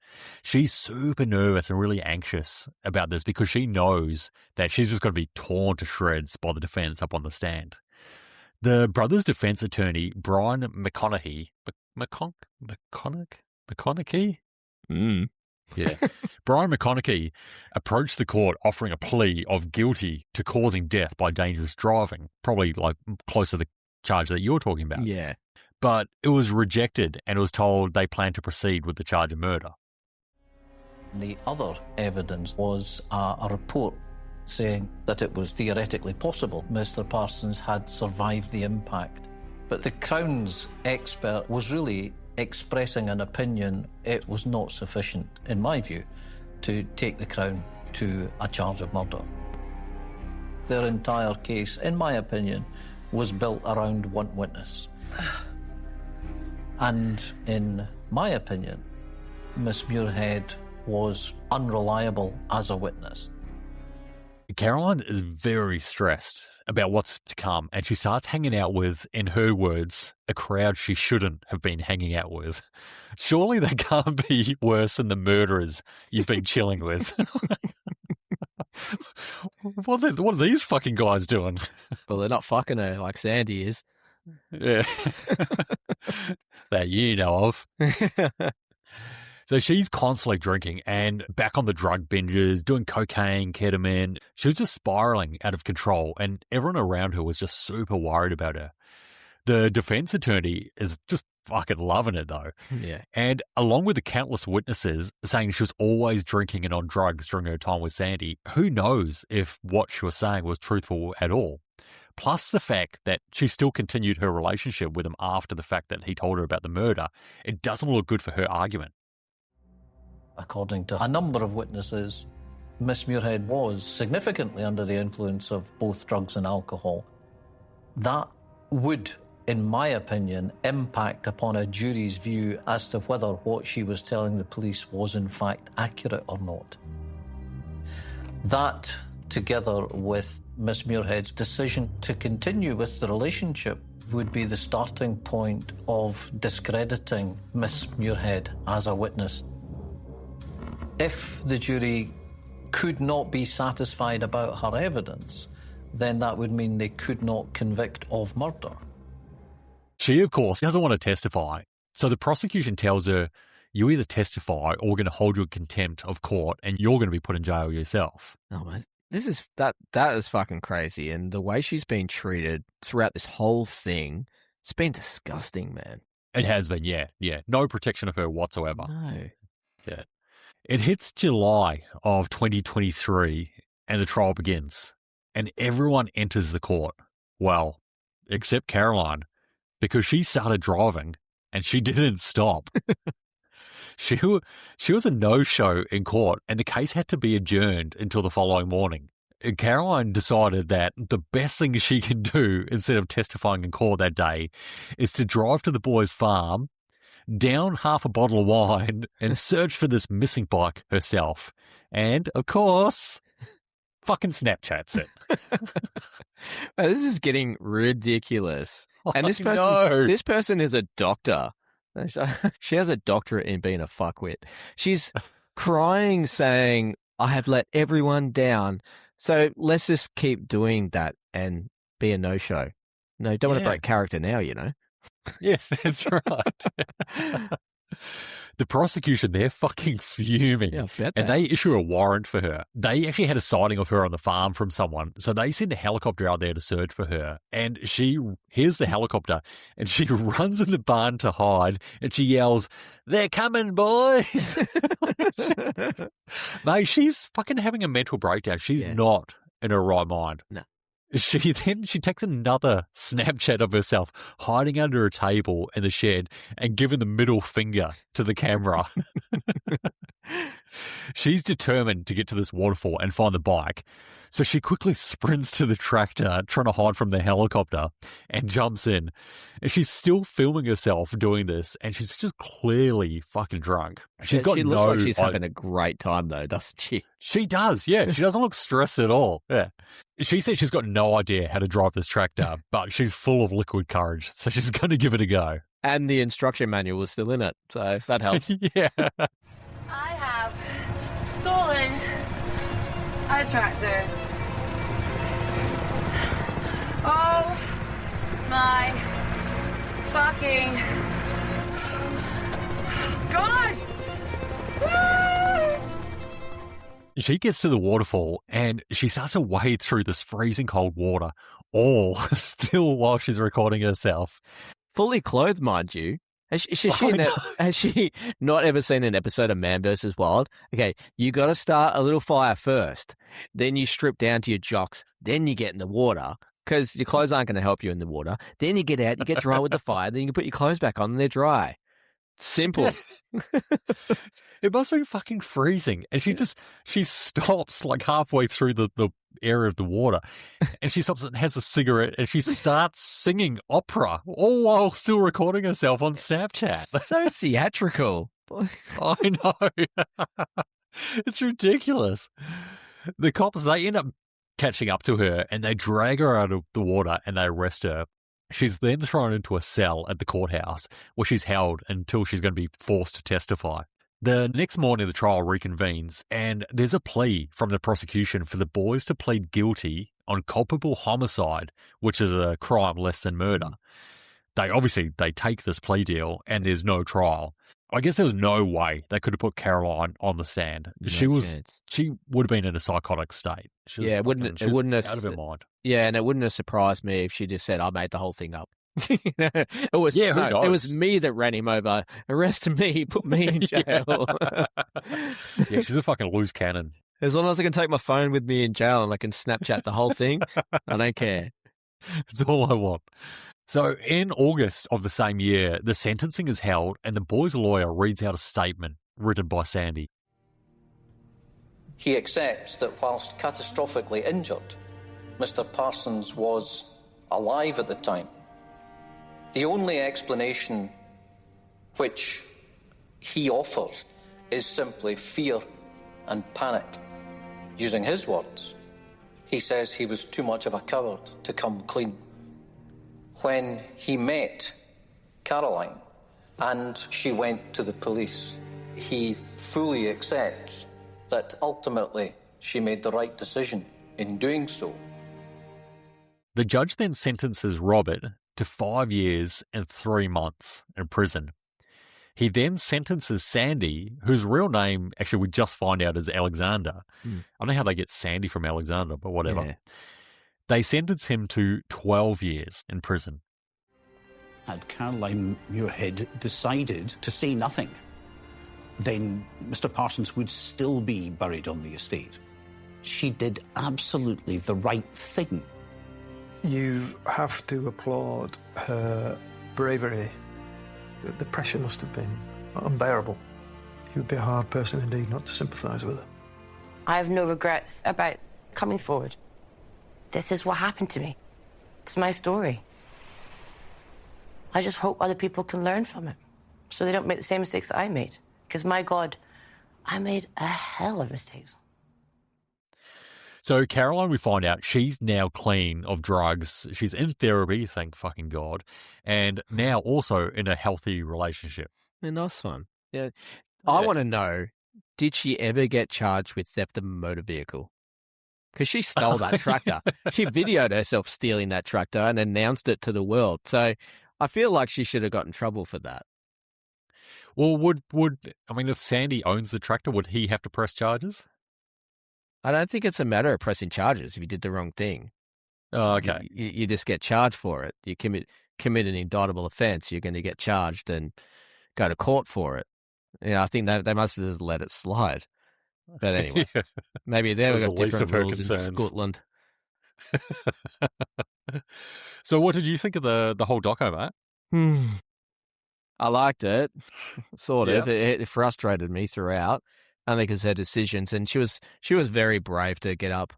S3: She's super nervous and really anxious about this because she knows that she's just going to be torn to shreds by the defense up on the stand. The brothers' defense attorney, Brian McConaughey, Yeah. Brian McConaughey approached the court offering a plea of guilty to causing death by dangerous driving, probably like close to the charge that you're talking about.
S2: Yeah.
S3: But it was rejected, and it was told they plan to proceed with the charge of murder.
S16: The other evidence was a report saying that it was theoretically possible Mr. Parsons had survived the impact. But the Crown's expert was really expressing an opinion it was not sufficient, in my view, to take the Crown to a charge of murder. Their entire case, in my opinion, was built around one witness. And in my opinion, Miss Muirhead was unreliable as a witness.
S3: Caroline is very stressed about what's to come, and she starts hanging out with, in her words, a crowd she shouldn't have been hanging out with. Surely they can't be worse than the murderers you've been chilling with. What are these fucking guys doing?
S2: Well, they're not fucking her like Sandy is.
S3: Yeah. That you know of. So she's constantly drinking and back on the drug binges, doing cocaine, ketamine. She was just spiraling out of control, and everyone around her was just super worried about her. The defense attorney is just fucking loving it, though.
S2: Yeah.
S3: And along with the countless witnesses saying she was always drinking and on drugs during her time with Sandy, who knows if what she was saying was truthful at all? Plus the fact that she still continued her relationship with him after the fact that he told her about the murder, it doesn't look good for her argument.
S16: According to a number of witnesses, Miss Muirhead was significantly under the influence of both drugs and alcohol. That would, in my opinion, impact upon a jury's view as to whether what she was telling the police was in fact accurate or not. That, together with Miss Muirhead's decision to continue with the relationship, would be the starting point of discrediting Miss Muirhead as a witness. If the jury could not be satisfied about her evidence, then that would mean they could not convict of murder.
S3: She, of course, doesn't want to testify. So the prosecution tells her, you either testify or we're going to hold you in contempt of court and you're going to be put in jail yourself.
S2: Oh, man. That is fucking crazy. And the way she's been treated throughout this whole thing, it's been disgusting, man.
S3: It has been, yeah. No protection of her whatsoever.
S2: No.
S3: Yeah. It hits July of 2023 and the trial begins. And everyone enters the court. Well, except Caroline, because she started driving and she didn't stop. She was a no-show in court, and the case had to be adjourned until the following morning. And Caroline decided that the best thing she can do instead of testifying in court that day is to drive to the boys' farm, down half a bottle of wine, and search for this missing bike herself. And, of course, fucking Snapchats it.
S2: This is getting ridiculous. And this person is a doctor. She has a doctorate in being a fuckwit. She's crying, saying, I have let everyone down. So let's just keep doing that and be a no-show. No, don't want to break character now, you know.
S3: Yeah, that's right. The prosecution, they're fucking fuming.
S2: Yeah, I bet
S3: and they issue a warrant for her. They actually had a sighting of her on the farm from someone. So they send a helicopter out there to search for her. And she hears the helicopter and she runs in the barn to hide and she yells, "They're coming, boys." Mate, she's fucking having a mental breakdown. She's not in her right mind.
S2: No.
S3: She takes another Snapchat of herself hiding under a table in the shed and giving the middle finger to the camera. She's determined to get to this waterfall and find the bike. So she quickly sprints to the tractor, trying to hide from the helicopter, and jumps in. And she's still filming herself doing this, and she's just clearly fucking drunk. She looks
S2: like she's having a great time, though, doesn't she?
S3: She does, yeah. She doesn't look stressed at all. Yeah. She says she's got no idea how to drive this tractor, but she's full of liquid courage, so she's going to give it a go.
S2: And the instruction manual is still in it, so that helps.
S3: Yeah.
S4: I have stolen a tractor. Oh my fucking God! Woo!
S3: She gets to the waterfall and she starts to wade through this freezing cold water, all still while she's recording herself.
S2: Fully clothed, mind you. Has she not ever seen an episode of Man vs. Wild? Okay, you got to start a little fire first. Then you strip down to your jocks. Then you get in the water because your clothes aren't going to help you in the water. Then you get out, you get dry with the fire. Then you can put your clothes back on and they're dry. Simple.
S3: It must be fucking freezing. And she stops like halfway through the area of the water and she stops and has a cigarette and she starts singing opera all while still recording herself on Snapchat.
S2: So theatrical.
S3: I know. It's ridiculous. The cops, they end up catching up to her and they drag her out of the water and they arrest her. She's then thrown into a cell at the courthouse where she's held until she's going to be forced to testify. The next morning, the trial reconvenes, and there's a plea from the prosecution for the boys to plead guilty on culpable homicide, which is a crime less than murder. They take this plea deal, and there's no trial. I guess there was no way they could have put Caroline on the stand. She would have been in a psychotic state.
S2: It wouldn't have
S3: out of her mind.
S2: Yeah, and it wouldn't have surprised me if she just said, "I made the whole thing up." It was me that ran him over. Arrest me, put me in jail.
S3: Yeah, she's a fucking loose cannon.
S2: As long as I can take my phone with me in jail and I can Snapchat the whole thing, I don't care.
S3: It's all I want. So in August of the same year, the sentencing is held and the boy's lawyer reads out a statement written by Sandy.
S17: He accepts that whilst catastrophically injured, Mr. Parsons was alive at the time. The only explanation which he offers is simply fear and panic. Using his words, he says he was too much of a coward to come clean. When he met Caroline and she went to the police, he fully accepts that ultimately she made the right decision in doing so.
S3: The judge then sentences Robert to 5 years and 3 months in prison. He then sentences Sandy, whose real name actually we just find out is Alexander. I don't know how they get Sandy from Alexander, but whatever.
S2: Yeah.
S3: They sentence him to 12 years in prison.
S16: Had Caroline Muirhead decided to say nothing, then Mr. Parsons would still be buried on the estate. She did absolutely the right thing.
S18: You have to applaud her bravery. The pressure must have been unbearable. You would be a hard person indeed not to sympathise with her.
S4: I have no regrets about coming forward. This is what happened to me. It's my story. I just hope other people can learn from it so they don't make the same mistakes that I made. Because, my God, I made a hell of mistakes.
S3: So Caroline, we find out, she's now clean of drugs. She's in therapy, thank fucking God, and now also in a healthy relationship.
S2: A nice one. Yeah. I want to know, did she ever get charged with theft of a motor vehicle? Because she stole that tractor. She videoed herself stealing that tractor and announced it to the world. So I feel like she should have got in trouble for that.
S3: Well, if Sandy owns the tractor, would he have to press charges?
S2: I don't think it's a matter of pressing charges if you did the wrong thing.
S3: Oh, okay.
S2: You just get charged for it. You commit an indictable offence, you're going to get charged and go to court for it. I think they must have just let it slide. But anyway, maybe they've got different rules in Scotland.
S3: So what did you think of the whole doco, mate?
S2: I liked it, sort of. It frustrated me throughout, only because her decisions, and she was very brave to get up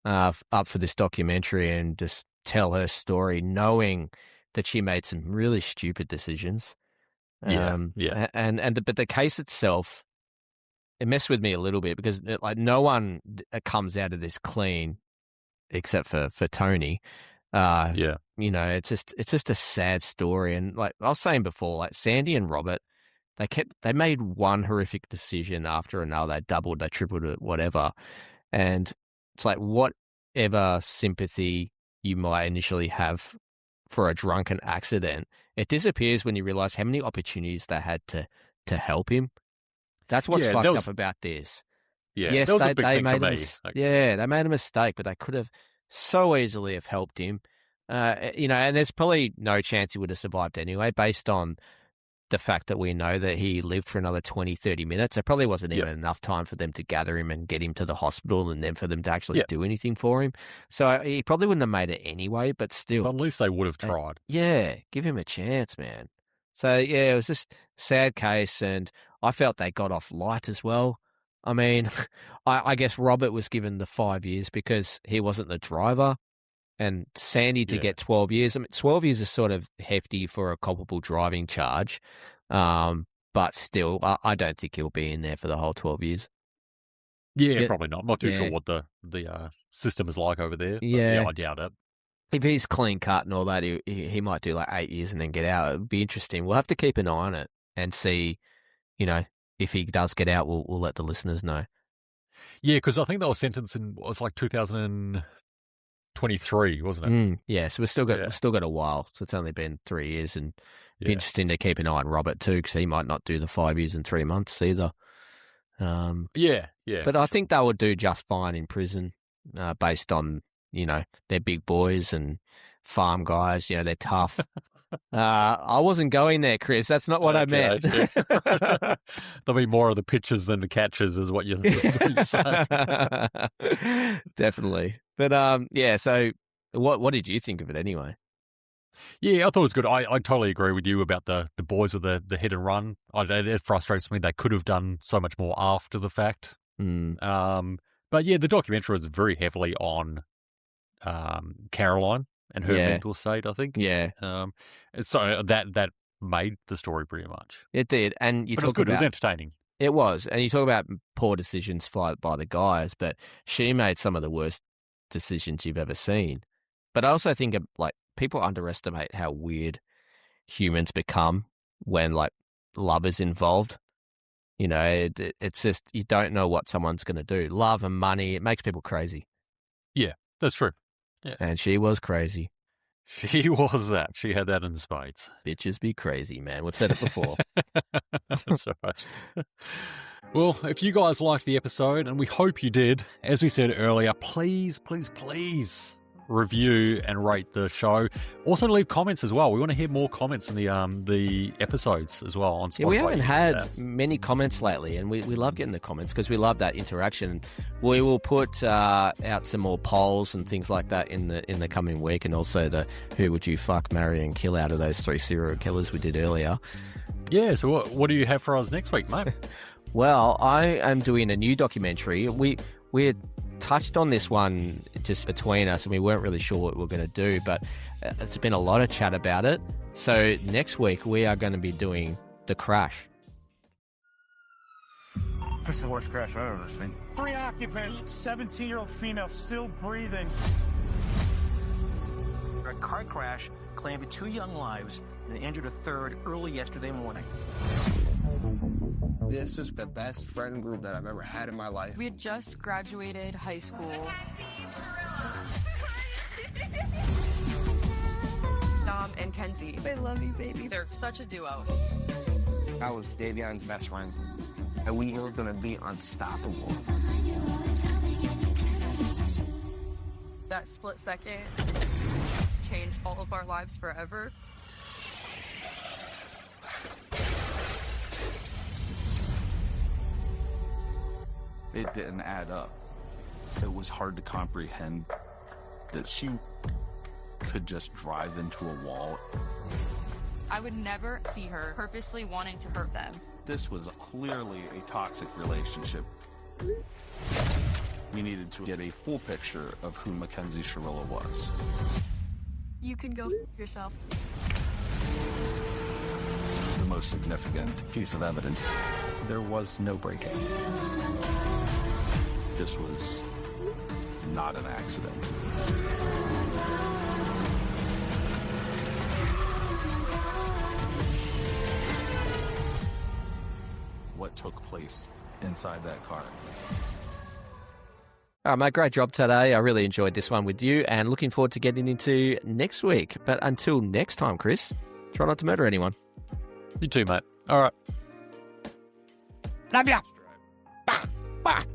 S2: for this documentary and just tell her story, knowing that she made some really stupid decisions. But the case itself, it messed with me a little bit because no one comes out of this clean, except for Tony. It's just a sad story. And like I was saying before, like Sandy and Robert, they made one horrific decision after another. They doubled, they tripled it, whatever. And it's like whatever sympathy you might initially have for a drunken accident, it disappears when you realize how many opportunities they had to help him. That's what's fucked up about this.
S3: Yeah,
S2: yes,
S3: that was a big thing for me.
S2: They made a mistake, but they could have so easily have helped him. And there's probably no chance he would have survived anyway, based on the fact that we know that he lived for another 20, 30 minutes. There probably wasn't even enough time for them to gather him and get him to the hospital and then for them to actually do anything for him. So he probably wouldn't have made it anyway, but still.
S3: But at least they would have tried.
S2: Give him a chance, man. So, it was just a sad case, and I felt they got off light as well. I mean, I guess Robert was given the 5 years because he wasn't the driver, and Sandy to get 12 years. I mean, 12 years is sort of hefty for a culpable driving charge, but still, I don't think he'll be in there for the whole 12 years.
S3: Yeah, probably not. I'm not too sure what the system is like over there. But I doubt it.
S2: If he's clean cut and all that, he might do like 8 years and then get out. It would be interesting. We'll have to keep an eye on it and see, if he does get out, we'll let the listeners know.
S3: Yeah, because I think they were sentenced in, it was like 2023, wasn't it?
S2: So we've still got a while. So it's only been 3 years, and it'd be interesting to keep an eye on Robert too, because he might not do the 5 years and 3 months either. But I think they would do just fine in prison, based on they're big boys and farm guys. They're tough. I wasn't going there, Chris. That's not what I meant.
S3: There'll be more of the pitches than the catches, is what you're saying.
S2: Definitely. But so what did you think of it anyway?
S3: Yeah, I thought it was good. I totally agree with you about the boys with the hit and run. It frustrates me. They could have done so much more after the fact. But the documentary was very heavily on Caroline and her mental state, I think. So that made the story pretty much.
S2: It did. And
S3: it was good. It was entertaining.
S2: It was. And you talk about poor decisions by the guys, but she made some of the worst decisions you've ever seen. But I also think people underestimate how weird humans become when love is involved. It's just, you don't know what someone's going to do. Love and money, it makes people crazy.
S3: Yeah, that's true. Yeah.
S2: And she was crazy.
S3: She was that. She had that in spades.
S2: Bitches be crazy, man. We've said it before.
S3: That's right. Well, if you guys liked the episode, and we hope you did, as we said earlier, please, please, please review and rate the show. Also leave comments as well. We want to hear more comments in the episodes as well on Spotify.
S2: Yeah, we haven't had many comments lately, and we love getting the comments because we love that interaction. We will put out some more polls and things like that in the coming week, and also the who would you fuck, marry and kill out of those 3 serial killers we did earlier.
S3: Yeah, so what do you have for us next week, mate?
S2: Well, I am doing a new documentary. We had touched on this one just between us, and we weren't really sure what we were going to do, but there's been a lot of chat about it. So next week we are going to be doing The Crash.
S19: That's the worst crash I've ever seen. 3 occupants, 17-year-old female still breathing.
S20: A car crash claimed 2 young lives and injured a 3rd early yesterday morning.
S21: This is the best friend group that I've ever had in my life.
S22: We had just graduated high school. Dom and Kenzie.
S23: I love you, baby.
S22: They're such a duo.
S21: I was Davion's best friend, and we were gonna be unstoppable.
S22: That split second changed all of our lives forever.
S1: It didn't add up. It was hard to comprehend that she could just drive into a wall.
S22: I would never see her purposely wanting to hurt them.
S1: This was clearly a toxic relationship. We needed to get a full picture of who Mackenzie Sherilla was.
S22: You can go yourself.
S1: The most significant piece of evidence, there was no break-in. This was not an accident. What took place inside that car?
S2: All right, mate, great job today. I really enjoyed this one with you and looking forward to getting into next week. But until next time, Chris, try not to murder anyone.
S3: You too, mate. All right.
S2: Love ya. Bye. Bye.